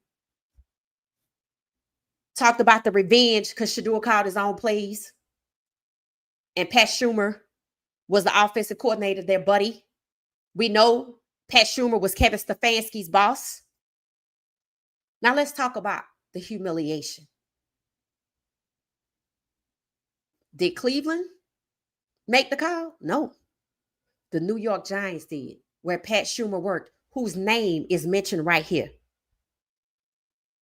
Talked about the revenge because Shedeur called his own plays. And Pat Schumer was the offensive coordinator, their buddy. We know Pat Schumer was Kevin Stefanski's boss. Now let's talk about the humiliation. Did Cleveland make the call? No. The New York Giants did, where Pat Schumer worked, whose name is mentioned right here.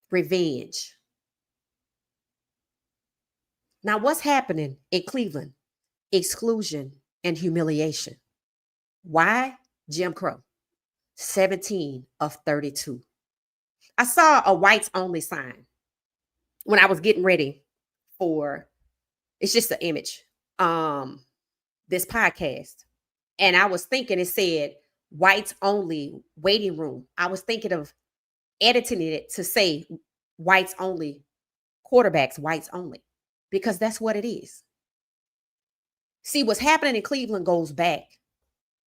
Revenge. Now, what's happening in Cleveland? Exclusion and humiliation. Why? Jim Crow. 17-32. I saw a whites only sign when I was getting ready for, it's just an image, this podcast. And I was thinking it said whites only waiting room. I was thinking of editing it to say whites only quarterbacks, whites only, because that's what it is. See, what's happening in Cleveland goes back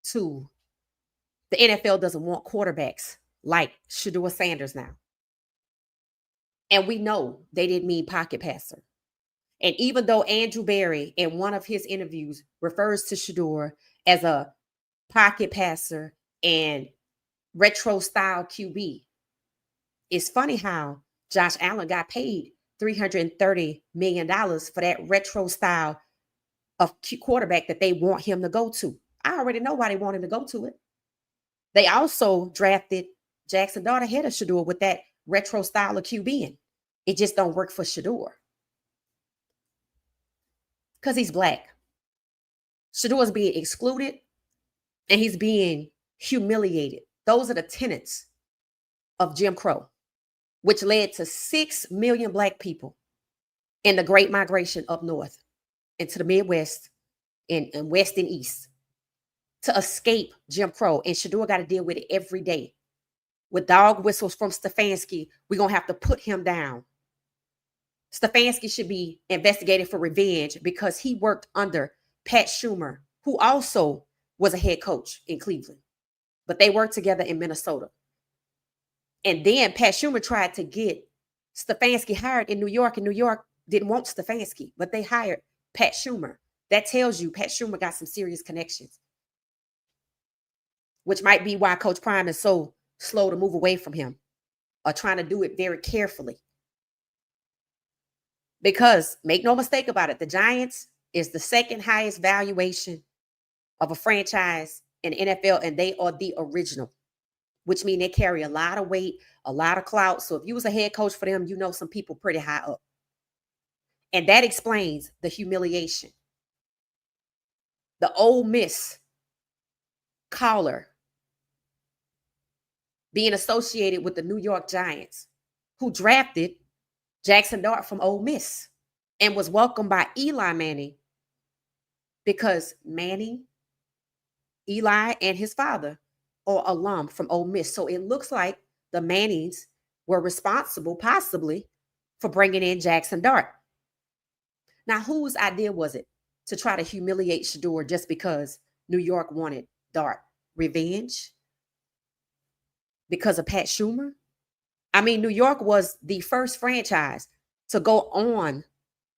to the NFL doesn't want quarterbacks like Shedeur Sanders now. And we know they didn't mean pocket passer. And even though Andrew Berry in one of his interviews refers to Shedeur as a pocket passer and retro style QB, it's funny how Josh Allen got paid $330 million for that retro style of quarterback that they want him to go to. I already know why they want him to go to it. They also drafted Jackson Dart ahead of Shedeur with that retro style of QB. It just don't work for Shedeur because he's black. Shedeur is being excluded and he's being humiliated. Those are the tenets of Jim Crow, which led to 6 million black people in the Great Migration up north into the Midwest and West and East to escape Jim Crow. And Shedeur got to deal with it every day. With dog whistles from Stefanski, we're going to have to put him down. Stefanski should be investigated for revenge because he worked under Pat Schumer, who also was a head coach in Cleveland. But they worked together in Minnesota. And then Pat Schumer tried to get Stefanski hired in New York, and New York didn't want Stefanski, but they hired Pat Schumer. That tells you Pat Schumer got some serious connections, which might be why Coach Prime is so slow to move away from him or trying to do it very carefully. Because make no mistake about it, the Giants is the second highest valuation of a franchise in NFL, and they are the original, which means they carry a lot of weight, a lot of clout. So if you was a head coach for them, you know some people pretty high up. And that explains the humiliation. The Ole Miss caller being associated with the New York Giants, who drafted Jackson Dart from Ole Miss and was welcomed by Eli Manning because Manning, Eli, and his father are alum from Ole Miss. So it looks like the Mannings were responsible, possibly, for bringing in Jackson Dart. Now, whose idea was it to try to humiliate Shedeur just because New York wanted Dart? Revenge? Because of Pat Schumer? I mean, New York was the first franchise to go on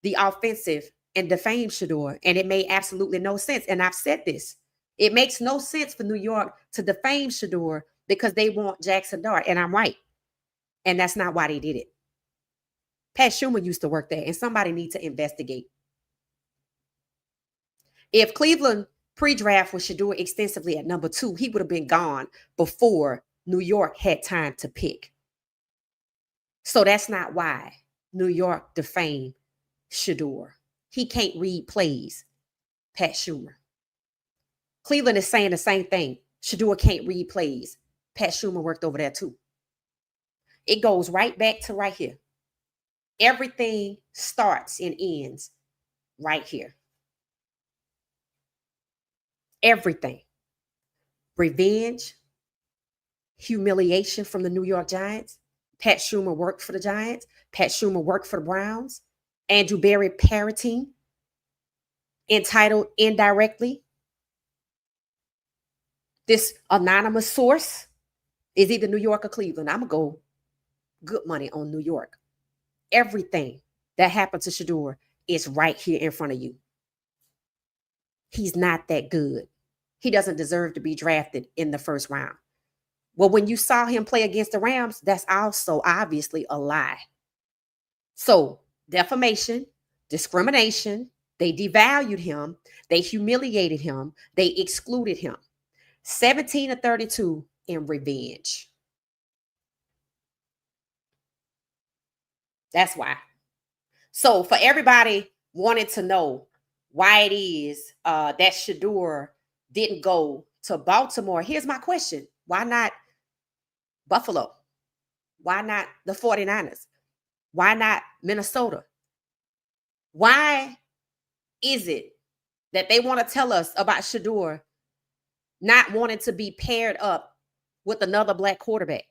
the offensive and defame Shedeur, and it made absolutely no sense. And I've said this. It makes no sense for New York to defame Shedeur because they want Jackson Dart, and I'm right. And that's not why they did it. Pat Schumer used to work there, and somebody needs to investigate. If Cleveland pre-draft was Shedeur extensively at number 2, he would have been gone before New York had time to pick. So that's not why New York defamed Shedeur. He can't read plays, Pat Schumer. Cleveland is saying the same thing. Shedeur can't read plays. Pat Schumer worked over there too. It goes right back to right here. Everything starts and ends right here. Everything. Revenge, humiliation from the New York Giants. Pat Schumer worked for the Giants. Pat Schumer worked for the Browns. Andrew Berry parroting, entitled indirectly. This anonymous source is either New York or Cleveland. I'm going to go good money on New York. Everything that happened to Shedeur is right here in front of you. He's not that good. He doesn't deserve to be drafted in the first round. Well, when you saw him play against the Rams, that's also obviously a lie. So, defamation, discrimination, they devalued him, they humiliated him, they excluded him. 17-32 in revenge. That's why. So, for everybody wanting to know why it is that Shedeur didn't go to Baltimore, here's my question. Why not Buffalo? Why not the 49ers? Why not Minnesota? Why is it that they want to tell us about Shedeur not wanting to be paired up with another black quarterback?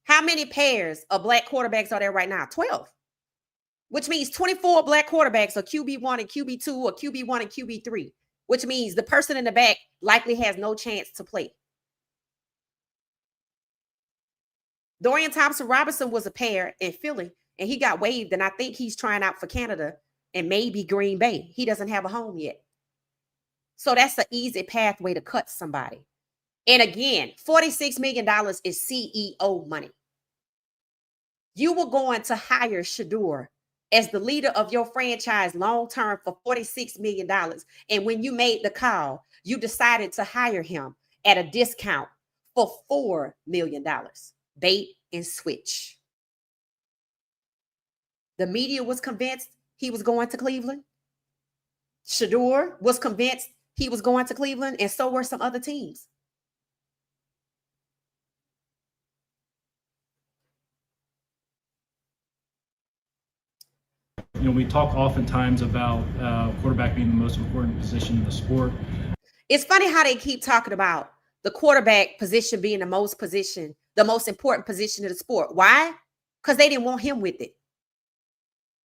How many pairs of black quarterbacks are there right now? 12. Which means 24 black quarterbacks are QB1 and QB2 or QB1 and QB3, which means the person in the back likely has no chance to play. Dorian Thompson-Robinson was a pair in Philly, and he got waived, and I think he's trying out for Canada and maybe Green Bay. He doesn't have a home yet. So that's an easy pathway to cut somebody. And again, $46 million is CEO money. You were going to hire Shedeur as the leader of your franchise long-term for $46 million. And when you made the call, you decided to hire him at a discount for $4 million. Bait and switch. The media was convinced he was going to Cleveland. Shedeur was convinced he was going to Cleveland, and so were some other teams.
You know, we talk oftentimes about quarterback being the most important position in the sport.
It's funny how they keep talking about the quarterback position being the most important position in the sport. Why? Because they didn't want him with it.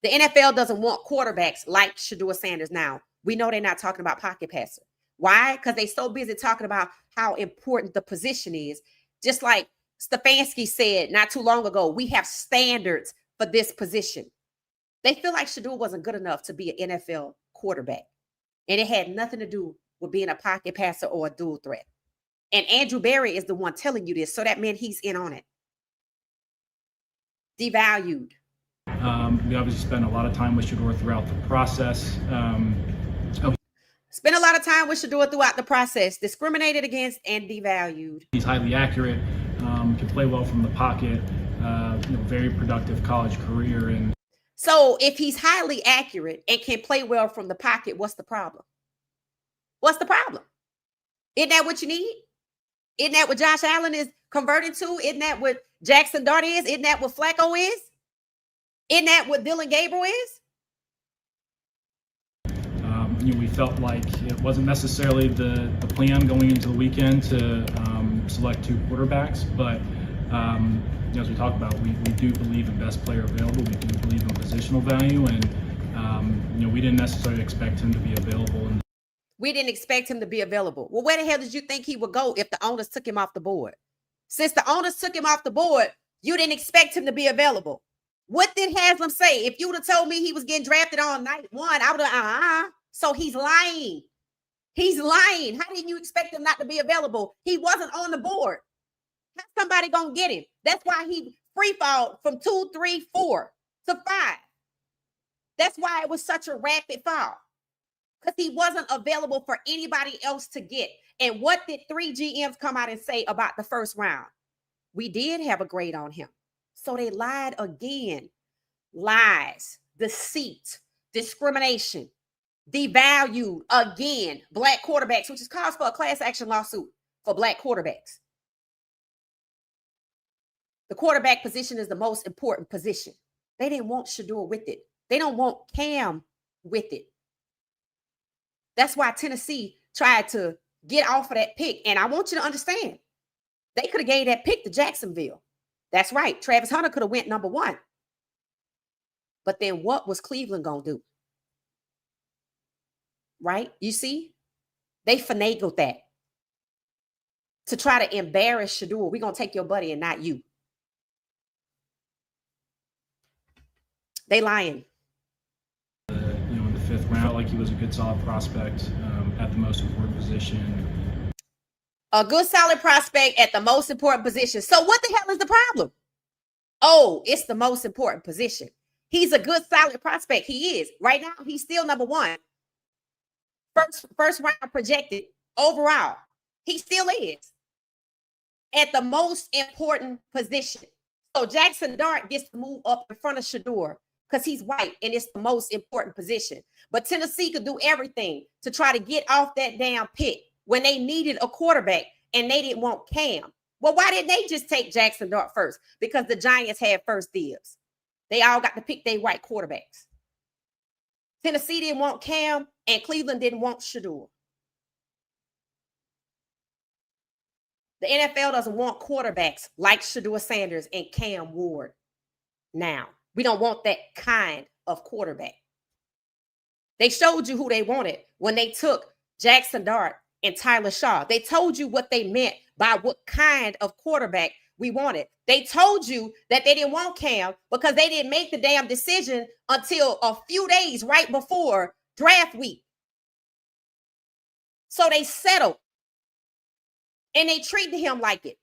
The NFL doesn't want quarterbacks like Shedeur Sanders now. We know they're not talking about pocket passer. Why? Because they're so busy talking about how important the position is. Just like Stefanski said not too long ago, we have standards for this position. They feel like Shedeur wasn't good enough to be an NFL quarterback. And it had nothing to do with being a pocket passer or a dual threat. And Andrew Berry is the one telling you this. So that meant he's in on it. Devalued.
We obviously spent a lot of time with Shedeur throughout the process.
Spent a lot of time with Shedeur throughout the process. Discriminated against and devalued.
He's highly accurate, can play well from the pocket, very productive college career. And
So if he's highly accurate and can play well from the pocket, what's the problem? What's the problem? Isn't that what you need? Isn't that what Josh Allen is converting to? Isn't that what Jackson Dart is? Isn't that what Flacco is? Isn't that what Dylan Gabriel is?
we felt like it wasn't necessarily the plan going into the weekend to select 2 quarterbacks, but as we talked about, we do believe in best player available. We do believe in positional value, and we didn't necessarily expect him to be available.
We didn't expect him to be available. Well, where the hell did you think he would go if the owners took him off the board? Since the owners took him off the board, you didn't expect him to be available. What did Haslam say? If you would have told me he was getting drafted on night 1, I would have, So he's lying. He's lying. How did you expect him not to be available? He wasn't on the board. How's somebody going to get him? That's why he free fall from 2, 3, 4 to 5. That's why it was such a rapid fall. Because he wasn't available for anybody else to get. And what did 3 GMs come out and say about the first round? We did have a grade on him. So they lied again. Lies, deceit, discrimination, devalued again black quarterbacks, which is cause for a class action lawsuit for black quarterbacks. The quarterback position is the most important position. They didn't want Shedeur with it. They don't want Cam with it. That's why Tennessee tried to get off of that pick. And I want you to understand, they could have gave that pick to Jacksonville. That's right. Travis Hunter could have went number 1. But then what was Cleveland going to do? Right? You see? They finagled that to try to embarrass Shedeur. We're going to take your buddy and not you. They lying.
In the 5th round, like he was a good solid prospect at the most important position.
A good solid prospect at the most important position. So what the hell is the problem? Oh, it's the most important position. He's a good solid prospect. He is. Right now, he's still number 1. First round projected overall. He still is at the most important position. So Jackson Dart gets to move up in front of Shedeur because he's white and it's the most important position. But Tennessee could do everything to try to get off that damn pick when they needed a quarterback and they didn't want Cam. Well, why didn't they just take Jackson Dart first? Because the Giants had first dibs. They all got to pick their white quarterbacks. Tennessee didn't want Cam and Cleveland didn't want Shedeur. The NFL doesn't want quarterbacks like Shedeur Sanders and Cam Ward now. We don't want that kind of quarterback. They showed you who they wanted when they took Jackson Dart and Tyler Shaw. They told you what they meant by what kind of quarterback we wanted. They told you that they didn't want Cam because they didn't make the damn decision until a few days right before draft week. So they settled and they treated him like it.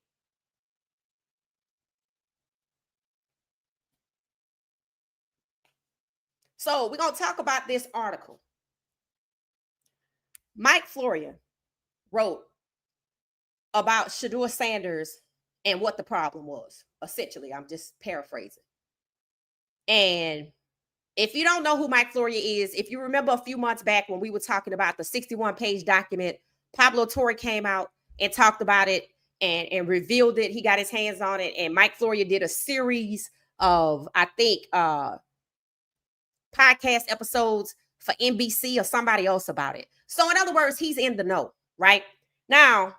So we're going to talk about this article. Mike Florio wrote about Shedeur Sanders and what the problem was. Essentially, I'm just paraphrasing. And if you don't know who Mike Florio is, if you remember a few months back when we were talking about the 61-page document, Pablo Torre came out and talked about it and revealed it. He got his hands on it. And Mike Florio did a series of, I think, podcast episodes for NBC or somebody else about it. So in other words, he's in the know, right? Now,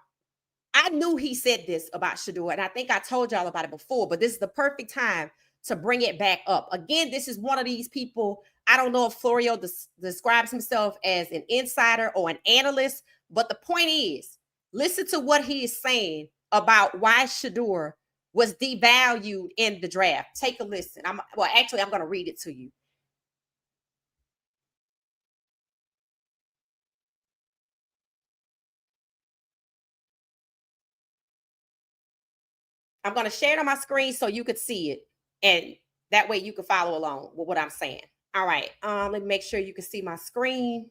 I knew he said this about Shedeur, and I think I told y'all about it before, but this is the perfect time to bring it back up. Again, this is one of these people, I don't know if Florio describes himself as an insider or an analyst, but the point is, listen to what he is saying about why Shedeur was devalued in the draft. Take a listen. I'm going to read it to you. I'm going to share it on my screen so you could see it. And that way you can follow along with what I'm saying. All right. Let me make sure you can see my screen.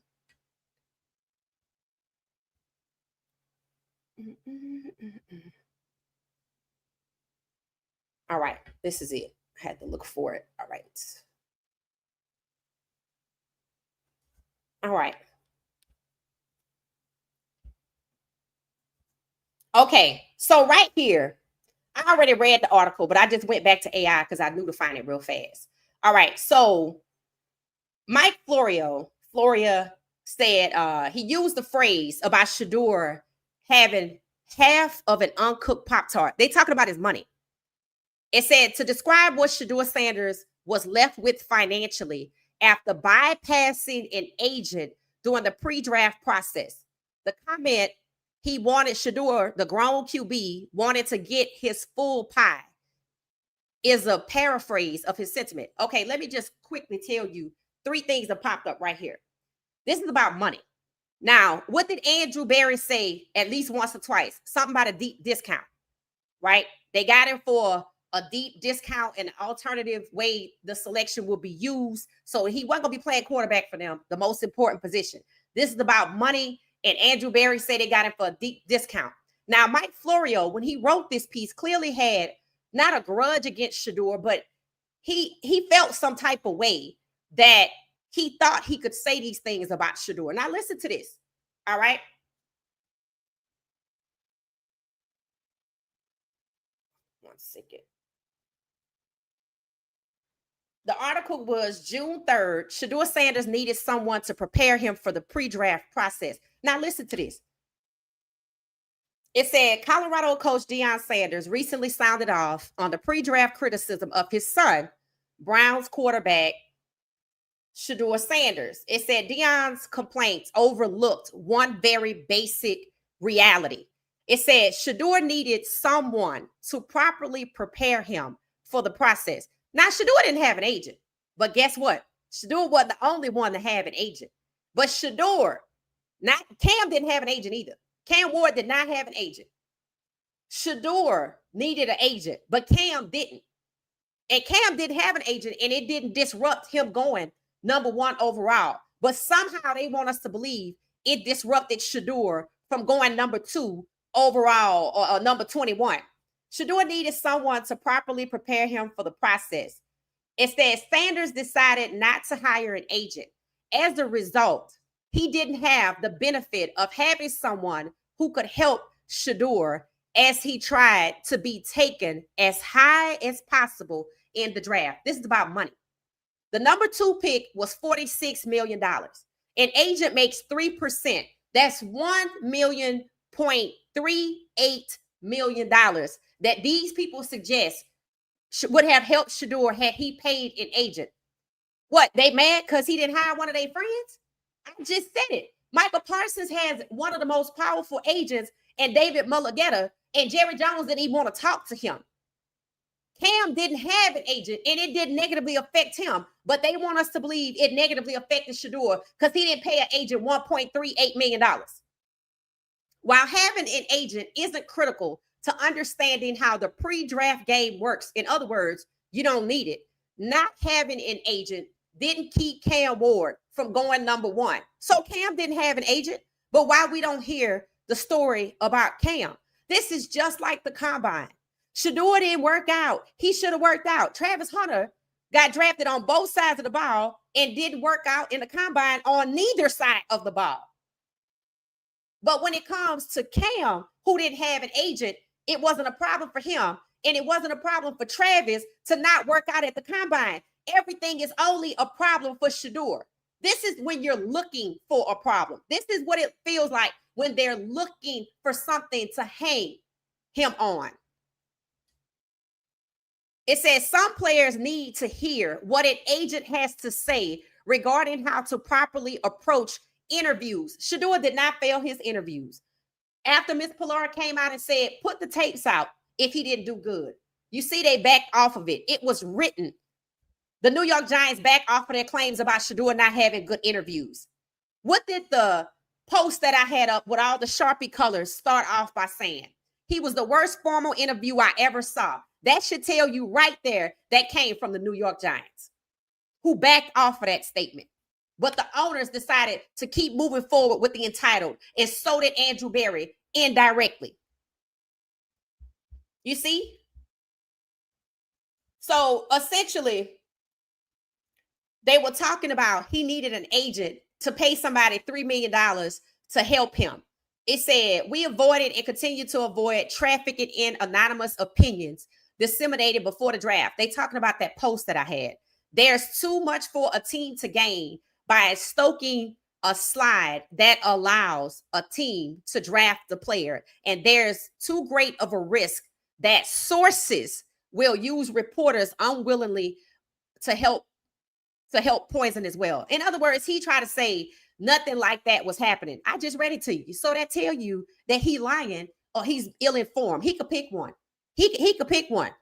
All right. This is it. I had to look for it. All right. All right. Okay. So right here, I already read the article, but I just went back to AI because I knew to find it real fast. All right. So Mike Floria said he used the phrase about Shedeur having half of an uncooked Pop-Tart. They talking about his money. It said to describe what Shedeur Sanders was left with financially after bypassing an agent during the pre-draft process. The comment he wanted Shedeur, the grown QB, wanted to get his full pie is a paraphrase of his sentiment. Okay, let me just quickly tell you 3 things that popped up right here. This is about money. Now, what did Andrew Berry say at least once or twice? Something about a deep discount, right? They got him for a deep discount and an alternative way the selection will be used. So he wasn't going to be playing quarterback for them, the most important position. This is about money, and Andrew Berry said they got him for a deep discount. Now, Mike Florio, when he wrote this piece, clearly had not a grudge against Shedeur, but he felt some type of way that he thought he could say these things about Shedeur. Now, listen to this. All right. One second. The article was June 3rd. Shedeur Sanders needed someone to prepare him for the pre-draft process. Now, listen to this. It said Colorado coach Deion Sanders recently sounded off on the pre-draft criticism of his son, Browns quarterback Shedeur Sanders. It said Deion's complaints overlooked one very basic reality. It said Shedeur needed someone to properly prepare him for the process. Now, Shedeur didn't have an agent, but guess what? Shedeur wasn't the only one to have an agent. But Shedeur, not Cam didn't have an agent either. Cam Ward did not have an agent. Shedeur needed an agent, but Cam didn't. And Cam didn't have an agent, and it didn't disrupt him going #1 overall. But somehow they want us to believe it disrupted Shedeur from going #2 overall or number 21. Shedeur needed someone to properly prepare him for the process. It says Sanders decided not to hire an agent. As a result, he didn't have the benefit of having someone who could help Shedeur as he tried to be taken as high as possible in the draft. This is about money. The #2 pick was $46 million. An agent makes 3%. That's $1.38 million that these people suggest would have helped Shedeur had he paid an agent. What, they mad because he didn't hire one of their friends? I just said it. Michael Parsons has one of the most powerful agents, and David Mulligetta, and Jerry Jones didn't even want to talk to him. Cam didn't have an agent, and it didn't negatively affect him, but they want us to believe it negatively affected Shedeur because he didn't pay an agent $1.38 million. While having an agent isn't critical to understanding how the pre-draft game works, in other words, you don't need it. Not having an agent didn't keep Cam Ward from going #1. So Cam didn't have an agent, but why we don't hear the story about Cam? This is just like the combine. Shedeur didn't work out. He should have worked out. Travis Hunter got drafted on both sides of the ball and didn't work out in the combine on neither side of the ball. But when it comes to Cam, who didn't have an agent, it wasn't a problem for him. And it wasn't a problem for Travis to not work out at the combine. Everything is only a problem for Shedeur. This is when you're looking for a problem. This is what it feels like when they're looking for something to hang him on. It says some players need to hear what an agent has to say regarding how to properly approach interviews. Shedeur did not fail his interviews. After Ms. Pilar came out and said, put the tapes out if he didn't do good. You see, they backed off of it. It was written. The New York Giants backed off of their claims about Shedeur not having good interviews. What did the post that I had up with all the Sharpie colors start off by saying? He was the worst formal interview I ever saw. That should tell you right there that came from the New York Giants, who backed off of that statement. But the owners decided to keep moving forward with the entitled, and so did Andrew Berry indirectly. You see? So essentially, they were talking about he needed an agent to pay somebody $3 million to help him. It said, we avoided and continue to avoid trafficking in anonymous opinions disseminated before the draft. They talking about that post that I had. There's too much for a team to gain by stoking a slide that allows a team to draft the player. And there's too great of a risk that sources will use reporters unwillingly to help poison as well. In other words, he tried to say nothing like that was happening. I just read it to you. So that tell you that he lying or he's ill-informed. He could pick one. He could pick one.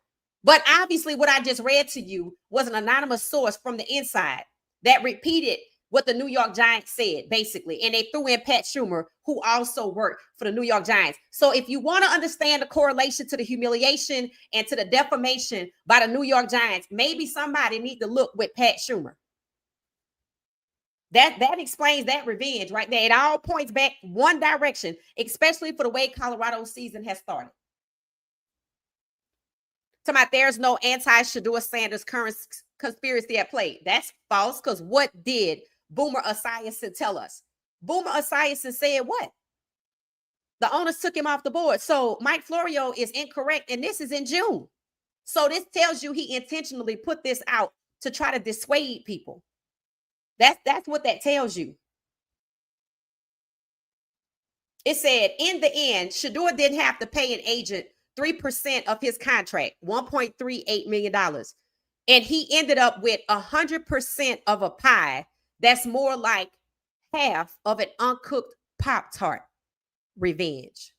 But obviously what I just read to you was an anonymous source from the inside that repeated what the New York Giants said, basically. And they threw in Pat Schumer, who also worked for the New York Giants. So if you want to understand the correlation to the humiliation and to the defamation by the New York Giants, maybe somebody need to look with Pat Schumer. That explains that revenge right there. It all points back one direction, especially for the way Colorado's season has started. Talking about there's no anti-Shedeur Sanders current conspiracy at play. That's false, because what did Boomer Esiason tell us? Boomer Esiason said what? The owners took him off the board. So Mike Florio is incorrect, and this is in June. So this tells you he intentionally put this out to try to dissuade people. That's what that tells you. It said, in the end, Shedeur didn't have to pay an agent 3% of his contract, $1.38 million. And he ended up with 100% of a pie that's more like half of an uncooked Pop-Tart. Revenge.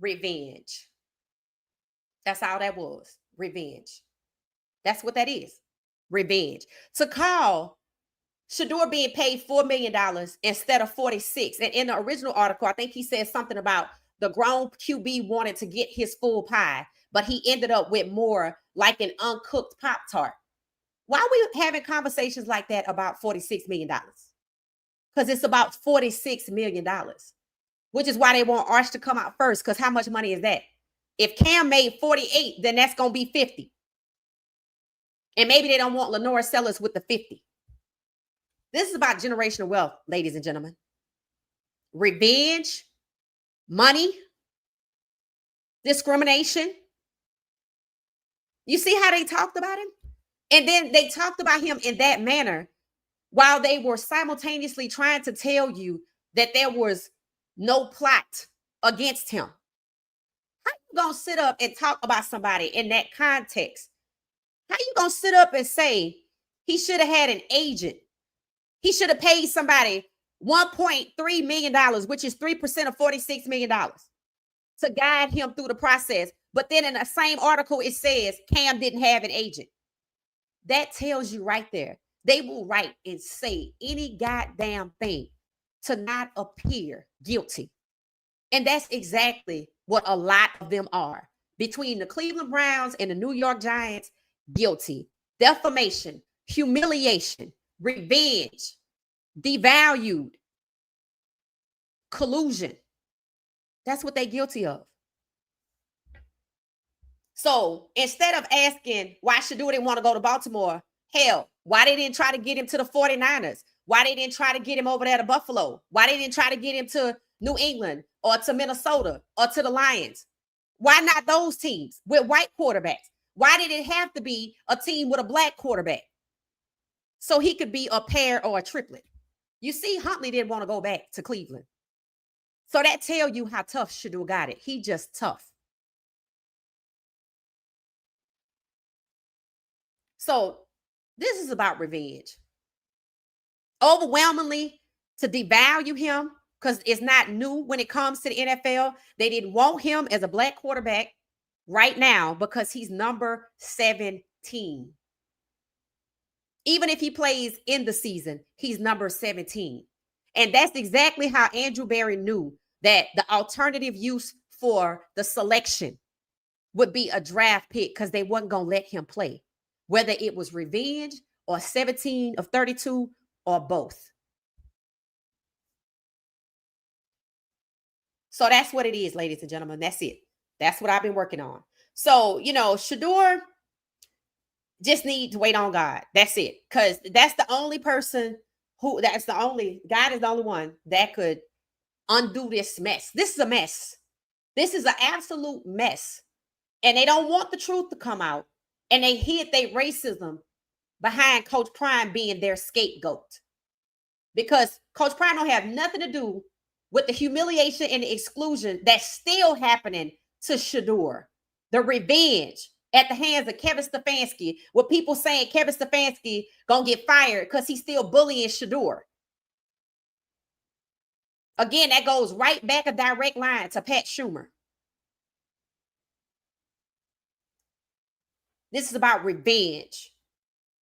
Revenge. That's all that was. Revenge. That's what that is. Revenge. To call Shedeur being paid $4 million instead of 46. And in the original article, I think he said something about the grown QB wanted to get his full pie, but he ended up with more like an uncooked Pop-Tart. Why are we having conversations like that about $46 million? Because it's about $46 million, which is why they want Arch to come out first, because how much money is that? If Cam made 48, then that's going to be 50. And maybe they don't want Lenore Sellers with the 50. This is about generational wealth, ladies and gentlemen. Revenge, money, discrimination. You see how they talked about him? And then they talked about him in that manner while they were simultaneously trying to tell you that there was no plot against him. How you gonna sit up and talk about somebody in that context? How you gonna sit up and say he should have had an agent? He should have paid somebody $1.3 million, which is 3% of $46 million, to guide him through the process. But then in the same article, it says Cam didn't have an agent. That tells you right there. They will write and say any goddamn thing to not appear guilty. And that's exactly what a lot of them are. Between the Cleveland Browns and the New York Giants, guilty. Defamation, humiliation, revenge, devalued, collusion. That's what they're guilty of. So instead of asking why Shedeur didn't want to go to Baltimore, hell, why they didn't try to get him to the 49ers? Why they didn't try to get him over there to Buffalo? Why they didn't try to get him to New England or to Minnesota or to the Lions? Why not those teams with white quarterbacks? Why did it have to be a team with a black quarterback so he could be a pair or a triplet? You see, Huntley didn't want to go back to Cleveland. So that tells you how tough Shedeur got it. He just tough. So this is about revenge. Overwhelmingly, to devalue him, because it's not new when it comes to the NFL. They didn't want him as a black quarterback right now because he's number 17. Even if he plays in the season, he's number 17. And that's exactly how Andrew Berry knew that the alternative use for the selection would be a draft pick because they wasn't going to let him play, whether it was revenge or 17 of 32 or both. So that's what it is, ladies and gentlemen. That's it. That's what I've been working on. So, Shedeur just need to wait on God. That's it. Because that's the only person God is the only one that could undo this mess. This is a mess. This is an absolute mess. And they don't want the truth to come out. And they hid their racism behind Coach Prime being their scapegoat. Because Coach Prime don't have nothing to do with the humiliation and the exclusion that's still happening to Shedeur. The revenge at the hands of Kevin Stefanski, with people saying Kevin Stefanski gonna get fired because he's still bullying Shedeur. Again, that goes right back a direct line to Pat Schumer. This is about revenge.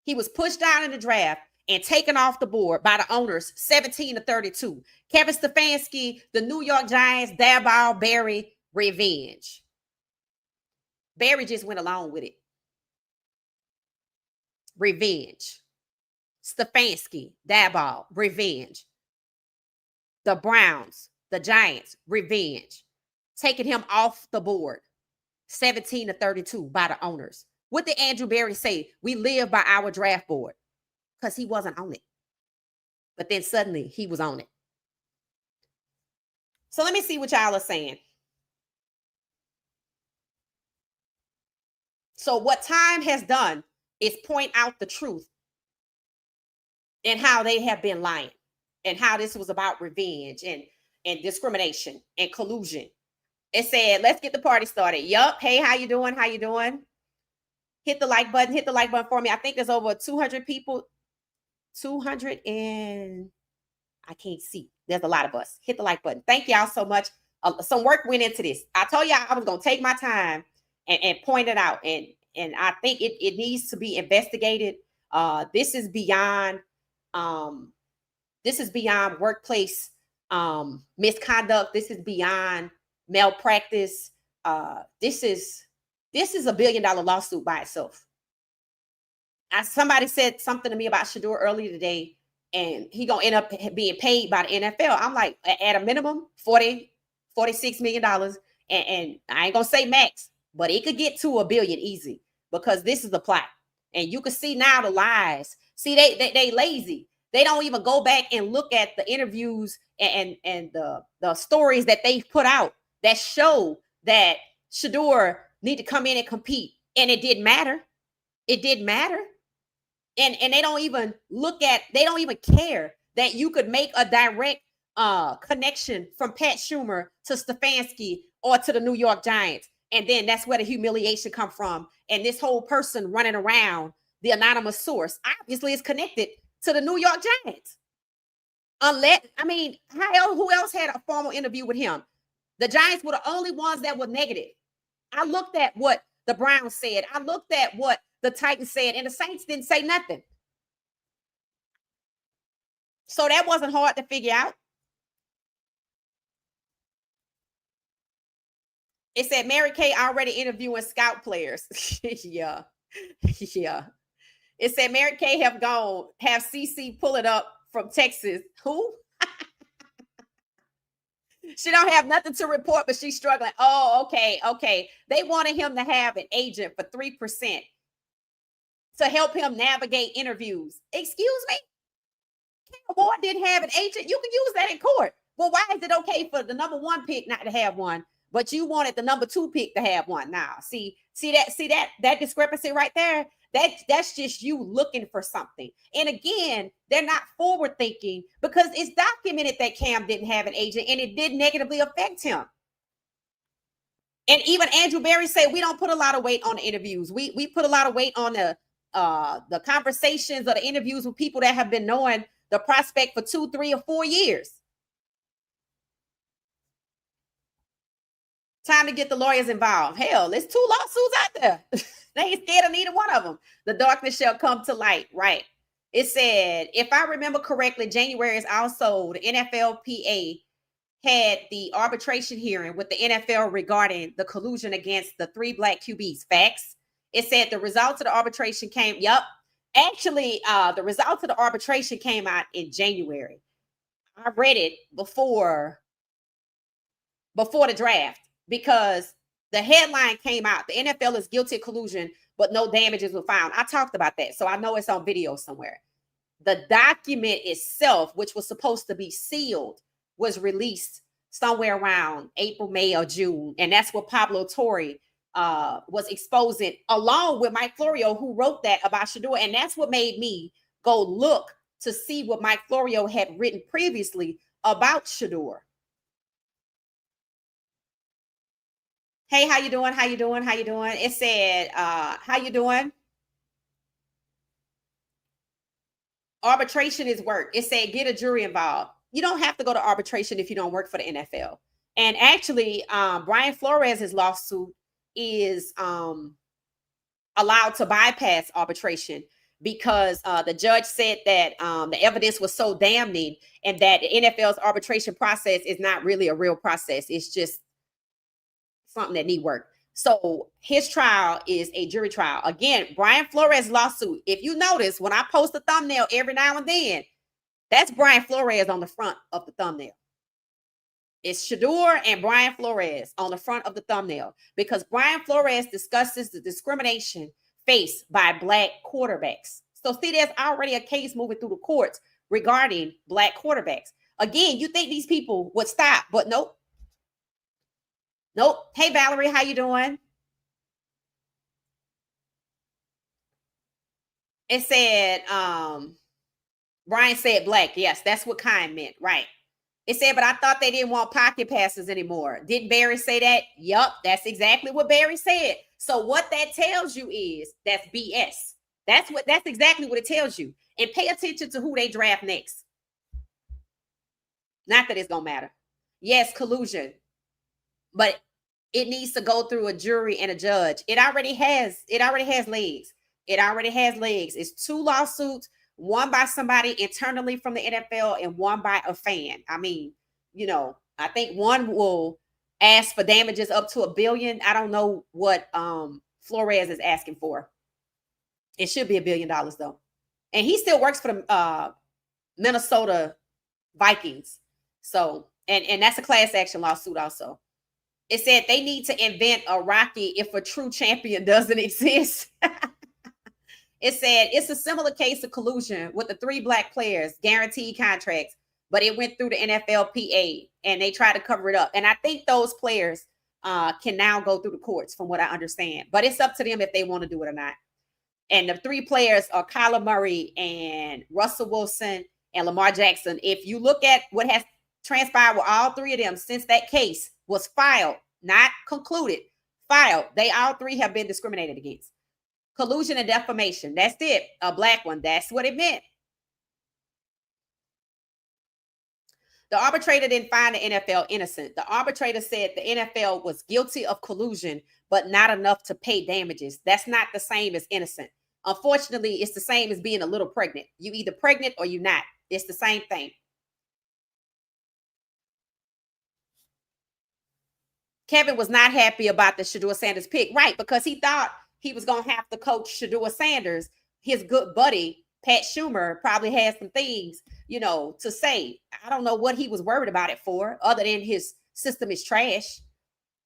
He was pushed down in the draft and taken off the board by the owners, 17 to 32. Kevin Stefanski, the New York Giants, Daboll, Barry, revenge. Barry just went along with it. Revenge. Stefanski, Daboll, revenge. The Browns, the Giants, revenge. Taking him off the board, 17 to 32 by the owners. What did Andrew Barry say? We live by our draft board. Because he wasn't on it. But then suddenly he was on it. So let me see what y'all are saying. So what time has done is point out the truth and how they have been lying and how this was about revenge and discrimination and collusion. It said, let's get the party started. Yup. Hey, how you doing? How you doing? Hit the like button. Hit the like button for me. I think there's over 200 people. 200 and I can't see. There's a lot of us. Hit the like button. Thank y'all so much. Some work went into this. I told y'all I was going to take my time and point it out. And I think it needs to be investigated. This is beyond workplace misconduct. This is beyond malpractice. This is a $1 billion lawsuit by itself. Somebody said something to me about Shedeur earlier today, and he gonna end up being paid by the NFL. I'm like, at a minimum, $46 million. And I ain't gonna say max, but it could get to $1 billion easy because this is the plot. And you can see now the lies. See, they lazy. They don't even go back and look at the interviews and the stories that they've put out that show that Shedeur need to come in and compete. And it didn't matter. It didn't matter. And they don't even they don't even care that you could make a direct connection from Pat Schumer to Stefanski or to the New York Giants. And then that's where the humiliation come from. And this whole person running around, the anonymous source, obviously is connected to the New York Giants. Who else had a formal interview with him? The Giants were the only ones that were negative. I looked at what the Browns said. I looked at what the Titans said, and the Saints didn't say nothing. So that wasn't hard to figure out. It said Mary Kay already interviewing scout players. Yeah. It said Mary Kay have CC pull it up from Texas. Who? She don't have nothing to report, but she's struggling. Oh, okay. They wanted him to have an agent for 3% to help him navigate interviews. Excuse me? Cam Ward didn't have an agent. You can use that in court. Well, why is it okay for the number 1 pick not to have one, but you wanted the number 2 pick to have one? Now, see that discrepancy right there? That's just you looking for something. And again, they're not forward thinking because it's documented that Cam didn't have an agent and it did negatively affect him. And even Andrew Barry said we don't put a lot of weight on the interviews. We put a lot of weight on the conversations or the interviews with people that have been knowing the prospect for 2, 3, or 4 years. Time to get the lawyers involved. Hell, there's 2 lawsuits out there. They ain't scared of neither one of them. The darkness shall come to light, right? It said, if I remember correctly, January is also the NFLPA had the arbitration hearing with the NFL regarding the collusion against the 3 black QBs. Facts. It said the results of the arbitration came. Yep. Actually, the results of the arbitration came out in January. I read it before the draft because the headline came out. The NFL is guilty of collusion, but no damages were found. I talked about that, so I know it's on video somewhere. The document itself, which was supposed to be sealed, was released somewhere around April, May, or June. And that's what Pablo Torre was exposing, along with Mike Florio, who wrote that about Shedeur. And that's what made me go look to see what Mike Florio had written previously about Shedeur. Hey, how you doing? How you doing? How you doing? It said, how you doing? Arbitration is work. It said, get a jury involved. You don't have to go to arbitration if you don't work for the NFL. And actually, Brian Flores' lawsuit is allowed to bypass arbitration because the judge said that the evidence was so damning and that the NFL's arbitration process is not really a real process. It's just something that need work. So his trial is a jury trial. Again, Brian Flores' lawsuit. If you notice, when I post a thumbnail every now and then, that's Brian Flores on the front of the thumbnail. It's Shedeur and Brian Flores on the front of the thumbnail because Brian Flores discusses the discrimination faced by black quarterbacks. So see, there's already a case moving through the courts regarding black quarterbacks. Again, you think these people would stop, but nope. Nope. Hey, Valerie, how you doing? It said, Brian said black. Yes, that's what kind meant. Right. It said, but I thought they didn't want pocket passes anymore. Didn't Barry say that? Yup, that's exactly what Barry said. So what that tells you is that's BS. That's exactly what it tells you. And pay attention to who they draft next. Not that it's gonna matter. Yes, collusion. But it needs to go through a jury and a judge. It already has legs. It already has legs. It's 2 lawsuits, one by somebody internally from the NFL and one by a fan. I mean, I think one will ask for damages up to $1 billion. I don't know what Flores is asking for. It should be $1 billion though. And he still works for the Minnesota Vikings. So, and that's a class action lawsuit also. It said they need to invent a Rocky if a true champion doesn't exist. It said it's a similar case of collusion with the 3 black players, guaranteed contracts, but it went through the NFLPA and they tried to cover it up. And I think those players can now go through the courts from what I understand, but it's up to them if they want to do it or not. And the 3 players are Kyler Murray and Russell Wilson and Lamar Jackson. If you look at what has transpired with all 3 of them since that case was filed, not concluded, filed, they all 3 have been discriminated against. Collusion and defamation. That's it. A black one. That's what it meant. The arbitrator didn't find the NFL innocent. The arbitrator said the NFL was guilty of collusion, but not enough to pay damages. That's not the same as innocent. Unfortunately, it's the same as being a little pregnant. You either pregnant or you not. It's the same thing. Kevin was not happy about the Shedeur Sanders pick, right? Because he thought he was going to have to coach Shedeur Sanders. His good buddy, Pat Schumer, probably had some things, to say. I don't know what he was worried about it for, other than his system is trash.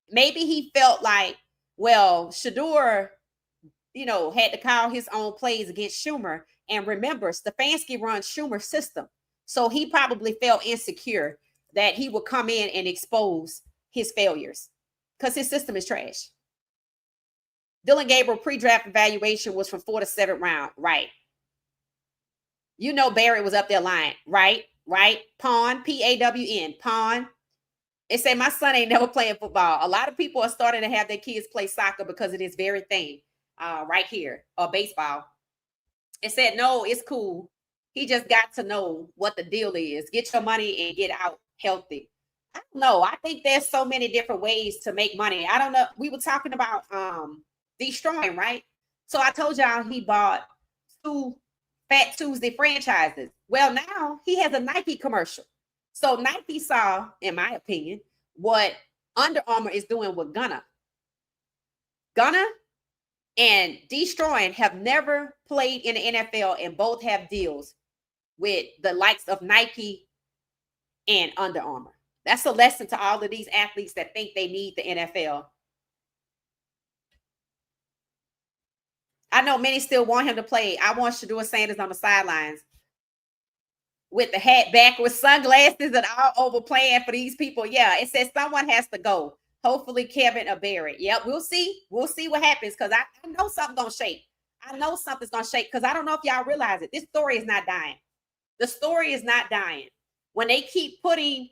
Maybe he felt like, well, Shedeur, had to call his own plays against Schumer. And remember, Stefanski runs Schumer's system. So he probably felt insecure that he would come in and expose his failures because his system is trash. Dylan Gabriel pre-draft evaluation was from 4th to 7th round. Right. Barry was up there lying. Right. Pawn, P-A-W-N, pawn. It said, my son ain't never playing football. A lot of people are starting to have their kids play soccer because of this very thing right here, or baseball. It said, no, it's cool. He just got to know what the deal is. Get your money and get out healthy. I don't know. I think there's so many different ways to make money. I don't know. We were talking about destroying, right? So I told y'all he bought 2 Fat Tuesday franchises. Well, now he has a Nike commercial. So Nike saw, in my opinion, what Under Armour is doing with Gunna. Gunna and Destroying have never played in the NFL and both have deals with the likes of Nike and Under Armour. That's a lesson to all of these athletes that think they need the NFL. I know many still want him to play. I want Shedeur Sanders on the sidelines with the hat back, with sunglasses and all over playing for these people. Yeah, it says someone has to go. Hopefully Kevin or Barrett. Yep, we'll see. We'll see what happens, because I know something's going to shake. I know something's going to shake, because I don't know if y'all realize it. This story is not dying. The story is not dying. When they keep putting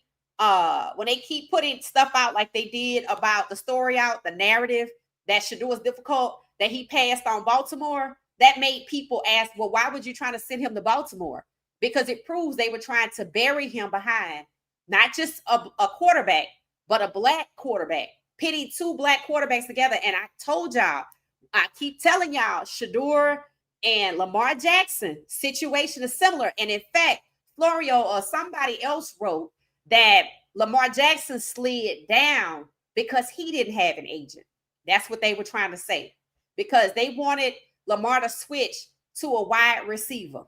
stuff out like they did about the story out, the narrative that Shedeur is difficult, that he passed on Baltimore, that made people ask, well, why would you try to send him to Baltimore? Because it proves they were trying to bury him behind not just a quarterback, but a black quarterback, pitting two black quarterbacks together. And I told y'all, I keep telling y'all, Shedeur and Lamar Jackson situation is similar. And in fact, Florio or somebody else wrote that Lamar Jackson slid down because he didn't have an agent. That's what they were trying to say, because they wanted Lamar to switch to a wide receiver.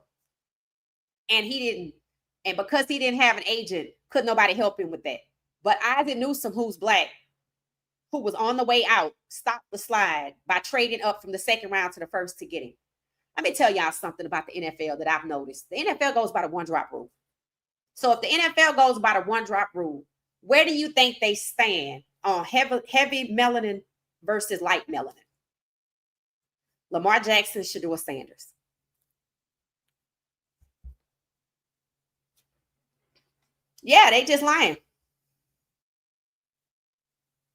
And he didn't. And because he didn't have an agent, couldn't nobody help him with that. But Isaac Newsom, who's black, who was on the way out, stopped the slide by trading up from the second round to the first to get him. Let me tell y'all something about the NFL that I've noticed. The NFL goes by the one-drop rule. So if the NFL goes by the one-drop rule, where do you think they stand on heavy melanin versus light melanin? Lamar Jackson, Shedeur Sanders. Yeah, they just lying.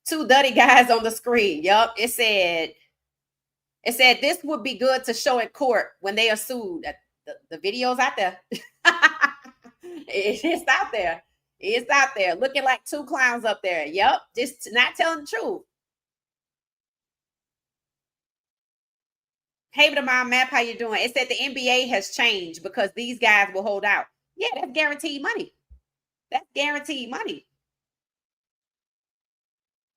Two dirty guys on the screen. Yup. It said this would be good to show in court when they are sued. The video's out there. It's out there. It's out there. Looking like two clowns up there. Yup. Just not telling the truth. Hey, the mom map, how you doing? It said the NBA has changed because these guys will hold out. Yeah, that's guaranteed money. That's guaranteed money.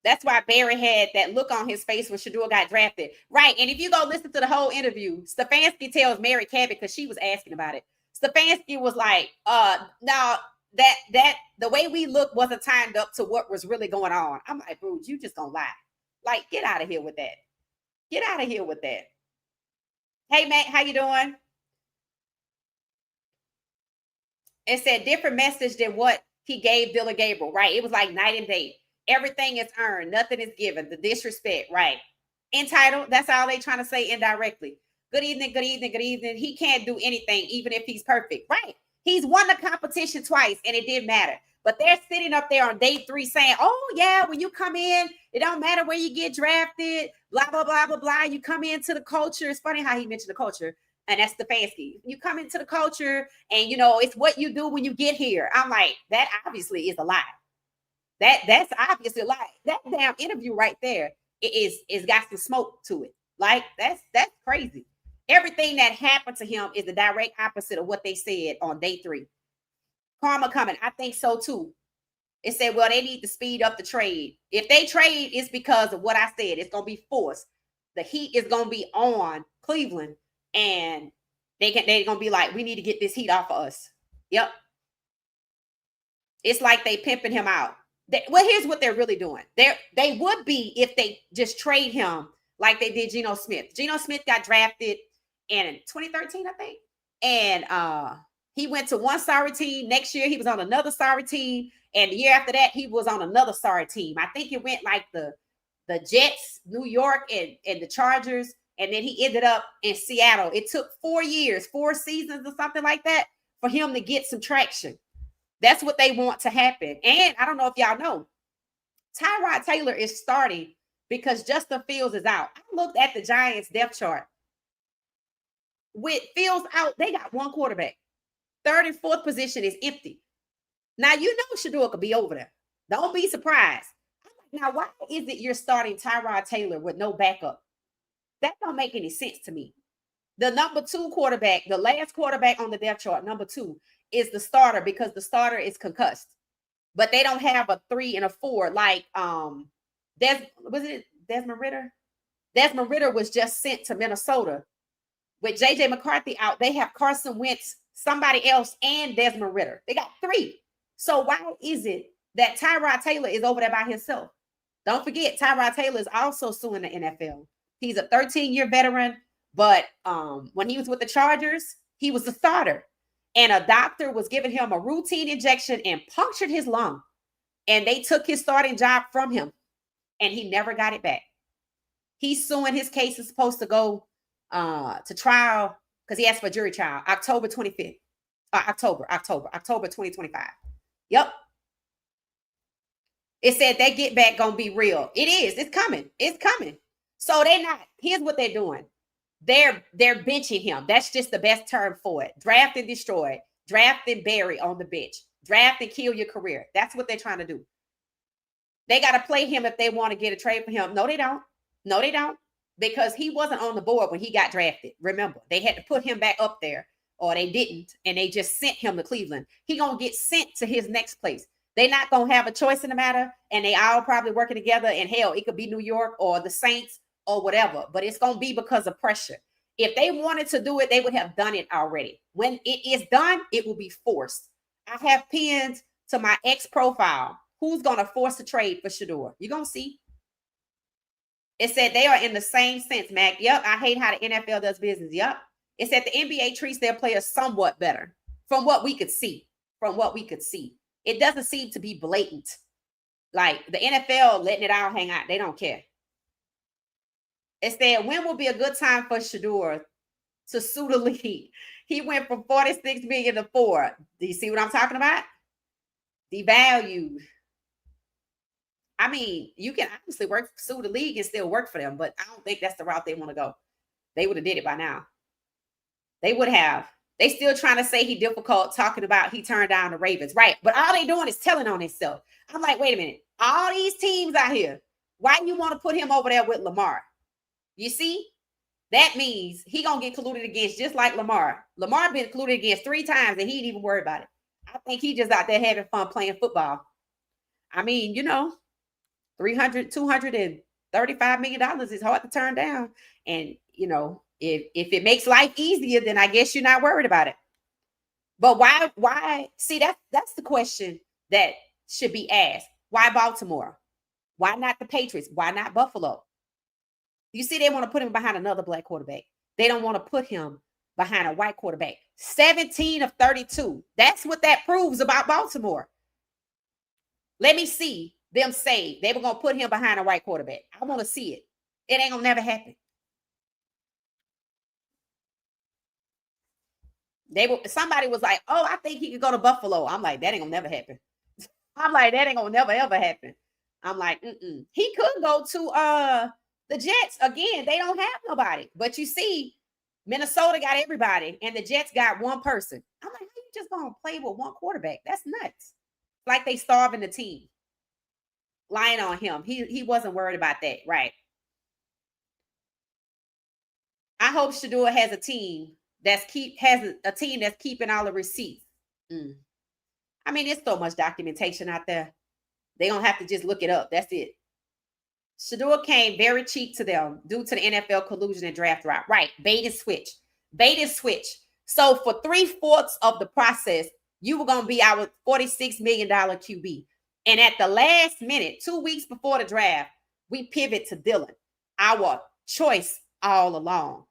That's why Barry had that look on his face when Shedeur got drafted. Right. And if you go listen to the whole interview, Stefanski tells Mary Cabot, because she was asking about it. Stefanski was like, no, that the way we look wasn't timed up to what was really going on. I'm like, bro, you just gonna lie. Like, get out of here with that. Get out of here with that. Hey, Matt, how you doing? It said different message than what he gave Dylan Gabriel, right? It was like night and day. Everything is earned. Nothing is given. The disrespect, right? Entitled. That's all they trying to say indirectly. Good evening, good evening, good evening. He can't do anything, even if he's perfect, right? He's won the competition twice, and it didn't matter. But they're sitting up there on day 3 saying, oh, yeah, when you come in, it don't matter where you get drafted, blah, blah, blah, blah, blah. You come into the culture. It's funny how he mentioned the culture. And that's Stefanski. You come into the culture and, you know, it's what you do when you get here. I'm like, that obviously is a lie. That's obviously a lie. That damn interview right there is got some smoke to it. Like, that's crazy. Everything that happened to him is the direct opposite of what they said on day 3. Karma coming. I think so too. It said, well, they need to speed up the trade. If they trade, it's because of what I said. It's going to be forced. The heat is going to be on Cleveland. And they're going to be like, we need to get this heat off of us. Yep. It's like they pimping him out. Well, here's what they're really doing. They would be if they just trade him like they did Geno Smith. Geno Smith got drafted in 2013, I think. And he went to one sorry team. Next year, he was on another sorry team. And the year after that, he was on another sorry team. I think it went like the Jets, New York, and the Chargers. And then he ended up in Seattle. It took 4 years, 4 seasons or something like that for him to get some traction. That's what they want to happen. And I don't know if y'all know, Tyrod Taylor is starting because Justin Fields is out. I looked at the Giants depth chart. With Fields out, they got one quarterback. 3rd and 4th position is empty. Now, you know Shedeur could be over there. Don't be surprised. Now, why is it you're starting Tyrod Taylor with no backup? That don't make any sense to me. The number 2 quarterback, the last quarterback on the depth chart, number 2, is the starter because the starter is concussed. but they don't have a 3 and a 4 like Desmond Ritter? Desmond Ritter was just sent to Minnesota. With JJ McCarthy out, they have Carson Wentz, somebody else, and Desmond Ritter. They got 3. So why is it that Tyrod Taylor is over there by himself? Don't forget, Tyrod Taylor is also suing the NFL. He's a 13-year veteran, but when he was with the Chargers, he was the starter. And a doctor was giving him a routine injection and punctured his lung. And they took his starting job from him, and he never got it back. He's suing. His case is supposed to go to trial because he asked for a jury trial October 25th. October 2025. Yep. It said that get back gonna be real. It is. It's coming. It's coming. So they're not. Here's what they're doing. They're benching him. That's just the best term for it. Draft and destroy. Draft and bury on the bench. Draft and kill your career. That's what they're trying to do. They got to play him if they want to get a trade for him. No, they don't. No, they don't. Because he wasn't on the board when he got drafted. Remember, they had to put him back up there, or they didn't, and they just sent him to Cleveland. He gonna get sent to his next place. They're not gonna have a choice in the matter, and they all probably working together. And hell, it could be New York or the Saints or whatever, but it's gonna be because of pressure. If they wanted to do it, they would have done it already. When it is done, it will be forced. I have pinned to my ex profile who's gonna force a trade for Shedeur. You're gonna see. It said they are in the same sense, Mac. Yep, I hate how the NFL does business. Yep. It said the NBA treats their players somewhat better from what we could see. From what we could see. It doesn't seem to be blatant. Like the NFL letting it all hang out. They don't care. It said, when will be a good time for Shedeur to sue the league? He went from 46 million to 4. Do you see what I'm talking about? Devalued. I mean, you can honestly sue the league and still work for them, but I don't think that's the route they want to go. They would have did it by now. They would have. They still trying to say he difficult, talking about he turned down the Ravens. Right. But all they doing is telling on himself. I'm like, wait a minute. All these teams out here, why you want to put him over there with Lamar? You see? That means he going to get colluded against just like Lamar. Lamar been colluded against 3 times and he didn't even worry about it. I think he just out there having fun playing football. I mean, you know, $235 million is hard to turn down. And, you know, if it makes life easier, then I guess you're not worried about it. But why? See, that's the question that should be asked. Why Baltimore? Why not the Patriots? Why not Buffalo? You see, they want to put him behind another black quarterback. They don't want to put him behind a white quarterback. 17 of 32. That's what that proves about Baltimore. Let me see them say they were going to put him behind a white quarterback. I want to see it. It ain't going to never happen. Somebody was like, oh, I think he could go to Buffalo. I'm like, that ain't going to never happen. I'm like, that ain't going to never, ever happen. I'm like, He could go to the Jets. Again, they don't have nobody. But you see, Minnesota got everybody, and the Jets got one person. I'm like, how you just going to play with one quarterback? That's nuts. Like they starving the team. Lying on him. He wasn't worried about that. Right. I hope Shedeur has a team that's keeping all the receipts. I mean, there's so much documentation out there. They don't have to just look it up. That's it. Shedeur came very cheap to them due to the NFL collusion and draft route. Right. Bait and switch. Bait and switch. So for 3/4 of the process, you were going to be our $46 million QB. And at the last minute, 2 weeks before the draft, we pivot to Dylan, our choice all along.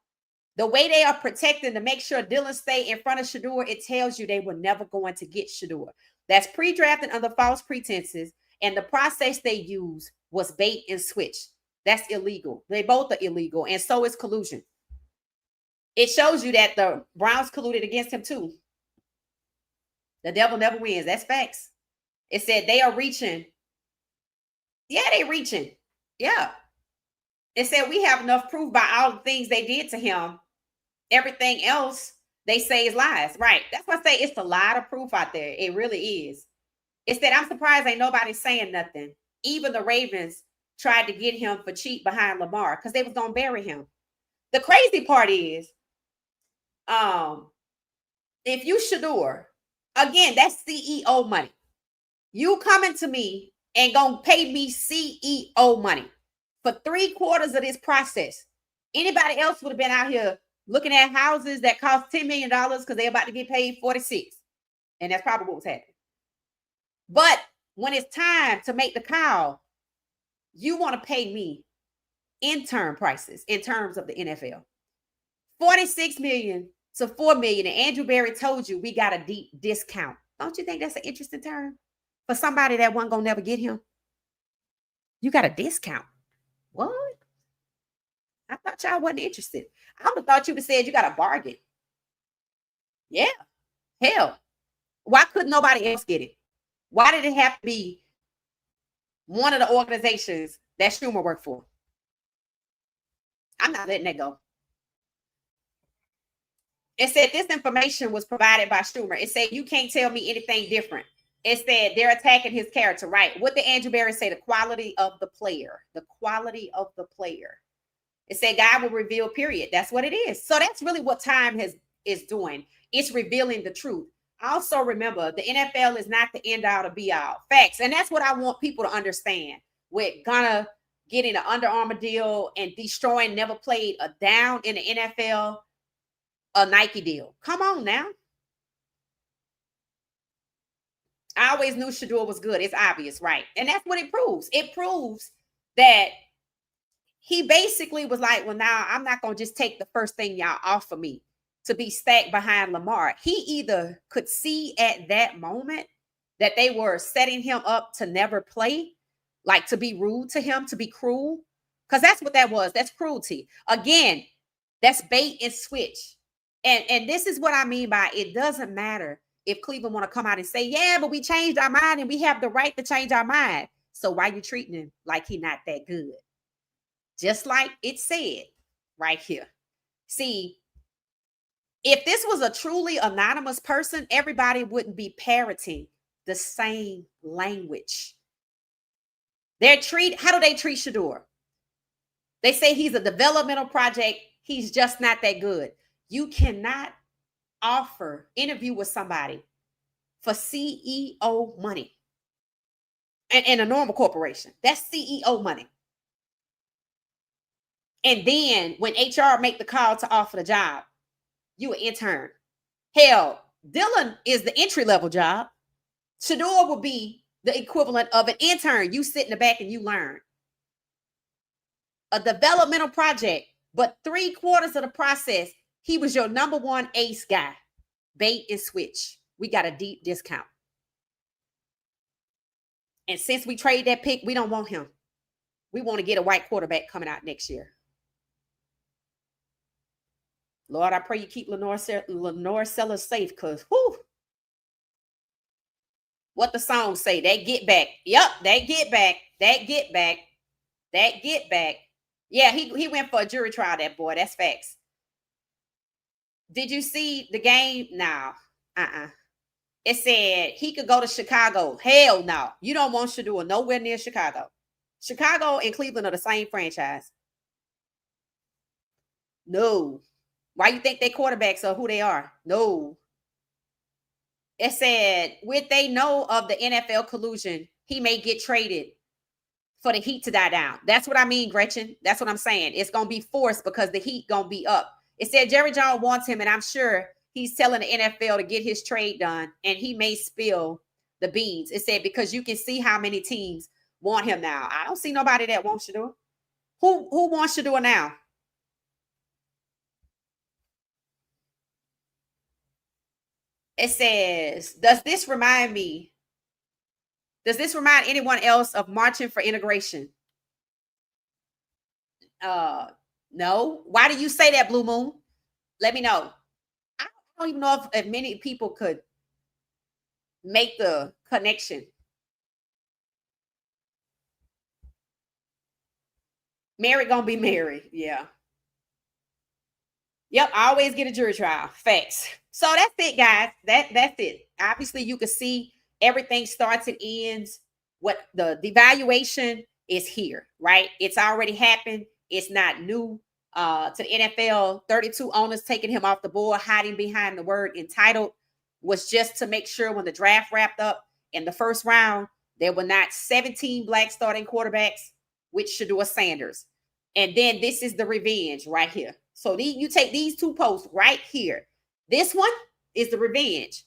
The way they are protecting to make sure Dylan stay in front of Shedeur, it tells you they were never going to get Shedeur. That's pre-drafting under false pretenses, and the process they use was bait and switch. That's illegal. They both are illegal, and so is collusion. It shows you that the Browns colluded against him too. The devil never wins. That's facts. It said they are reaching. Yeah, they reaching. Yeah. It said we have enough proof by all the things they did to him. Everything else they say is lies. Right. That's why I say it's a lot of proof out there. It really is. It said, I'm surprised ain't nobody saying nothing. Even the Ravens tried to get him for cheap behind Lamar because they was going to bury him. The crazy part is, if you Shedeur, again, that's CEO money. You coming to me and gonna pay me CEO money for 3/4 of this process. Anybody else would have been out here looking at houses that cost $10 million because they're about to get paid 46. And that's probably what was happening. But when it's time to make the call, you want to pay me intern prices in terms of the NFL. 46 million to 4 million. And Andrew Berry told you we got a deep discount. Don't you think that's an interesting term for somebody that wasn't gonna never get him? You got a discount. What? I thought y'all wasn't interested. I would have thought you would have said you got a bargain. Yeah. Hell. Why couldn't nobody else get it? Why did it have to be one of the organizations that Schumer worked for? I'm not letting that go. It said this information was provided by Schumer. It said you can't tell me anything different. It said they're attacking his character, right? What did Andrew Berry say? The quality of the player. The quality of the player. It said God will reveal, period. That's what it is. So that's really what time is doing. It's revealing the truth. Also remember, the NFL is not the end all to be all. Facts. And that's what I want people to understand. With Gunna getting an Under Armour deal and destroying, never played a down in the NFL, a Nike deal. Come on now. I always knew Shedeur was good. It's obvious, right? And that's what it proves. It proves that he basically was like, well, now I'm not going to just take the first thing y'all offer me to be stacked behind Lamar. He either could see at that moment that they were setting him up to never play, like to be rude to him, to be cruel, because that's what that was. That's cruelty. Again, that's bait and switch. And this is what I mean by it doesn't matter if Cleveland want to come out and say, yeah, but we changed our mind and we have the right to change our mind. So why you treating him like he not that good? Just like it said right here. See, if this was a truly anonymous person, everybody wouldn't be parroting the same language. How do they treat Shedeur? They say he's a developmental project. He's just not that good. You cannot interview with somebody for CEO money and a normal corporation. That's CEO money. And then when HR make the call to offer the job, you an intern. Hell, Dylan is the entry-level job. Shedeur will be the equivalent of an intern. You sit in the back and you learn. A developmental project, but 3/4 of the process, he was your number one ace guy. Bait and switch. We got a deep discount. And since we trade that pick, we don't want him. We want to get a white quarterback coming out next year. Lord, I pray you keep Lenore Sellers safe, because what the song say? That get back. Yep, that get back. That get back. That get back. Yeah, he went for a jury trial, that boy. That's facts. Did you see the game? No. It said he could go to Chicago. Hell no. You don't want Shedeur nowhere near Chicago. Chicago and Cleveland are the same franchise. No. Why you think they quarterbacks are who they are? No. It said, with they know of the NFL collusion, he may get traded for the heat to die down. That's what I mean, Gretchen. That's what I'm saying. It's going to be forced because the heat going to be up. It said Jerry Jones wants him, and I'm sure he's telling the NFL to get his trade done, and he may spill the beans. It said because you can see how many teams want him now. I don't see nobody that wants Shedeur. Who wants Shedeur now? It says, does this remind anyone else of marching for integration? No. Why do you say that, Blue Moon? Let me know. I don't even know if many people could make the connection. Mary gonna be Mary. Yeah. Yep, I always get a jury trial. Facts. So that's it, guys. That's it. Obviously, you can see everything starts and ends. What the devaluation is here, right? It's already happened. It's not new to the NFL. 32 owners taking him off the board, hiding behind the word entitled, was just to make sure when the draft wrapped up, in the first round, there were not 17 black starting quarterbacks with Shedeur Sanders. And then this is the revenge right here. So you take these two posts right here. This one is the revenge.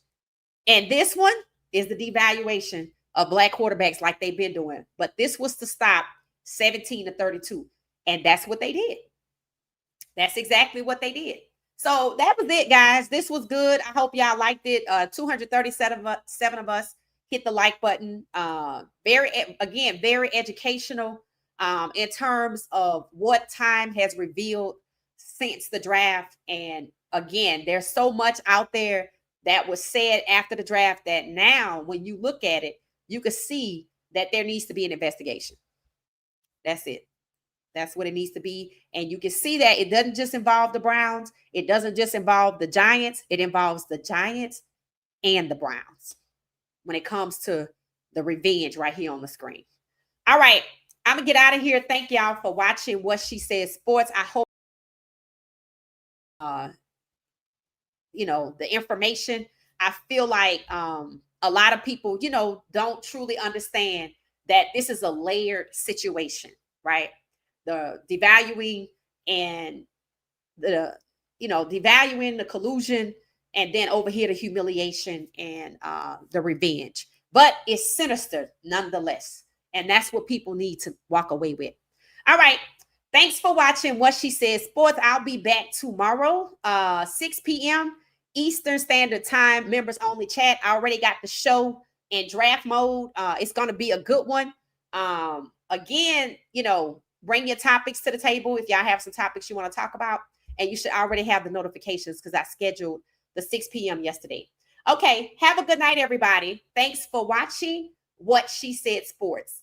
And this one is the devaluation of black quarterbacks like they've been doing. But this was to stop 17-32. And that's what they did. That's exactly what they did. So that was it, guys. This was good. I hope y'all liked it. 237 of us hit the like button. Very educational in terms of what time has revealed since the draft. And again, there's so much out there that was said after the draft that now when you look at it, you can see that there needs to be an investigation. That's it. That's what it needs to be. And you can see that it doesn't just involve the Browns. It doesn't just involve the Giants. It involves the Giants and the Browns when it comes to the revenge right here on the screen. All right. I'm going to get out of here. Thank y'all for watching What She Said Sports. I hope, the information. I feel like a lot of people, don't truly understand that this is a layered situation, right? The devaluing and devaluing, the collusion, and then over here the humiliation and the revenge. But it's sinister nonetheless. And that's what people need to walk away with. All right. Thanks for watching What She Said Sports. I'll be back tomorrow, 6 p.m. Eastern Standard Time, members only chat. I already got the show in draft mode. It's going to be a good one. Again, bring your topics to the table if y'all have some topics you want to talk about. And you should already have the notifications because I scheduled the 6 p.m. yesterday. Okay, have a good night, everybody. Thanks for watching What She Said Sports.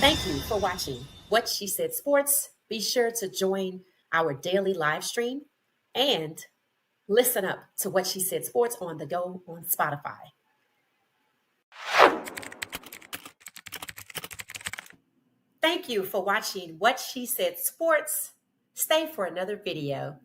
Thank you for watching What She Said Sports. Be sure to join our daily live stream and listen up to What She Said Sports on the go on Spotify. Thank you for watching What She Said Sports. Stay for another video.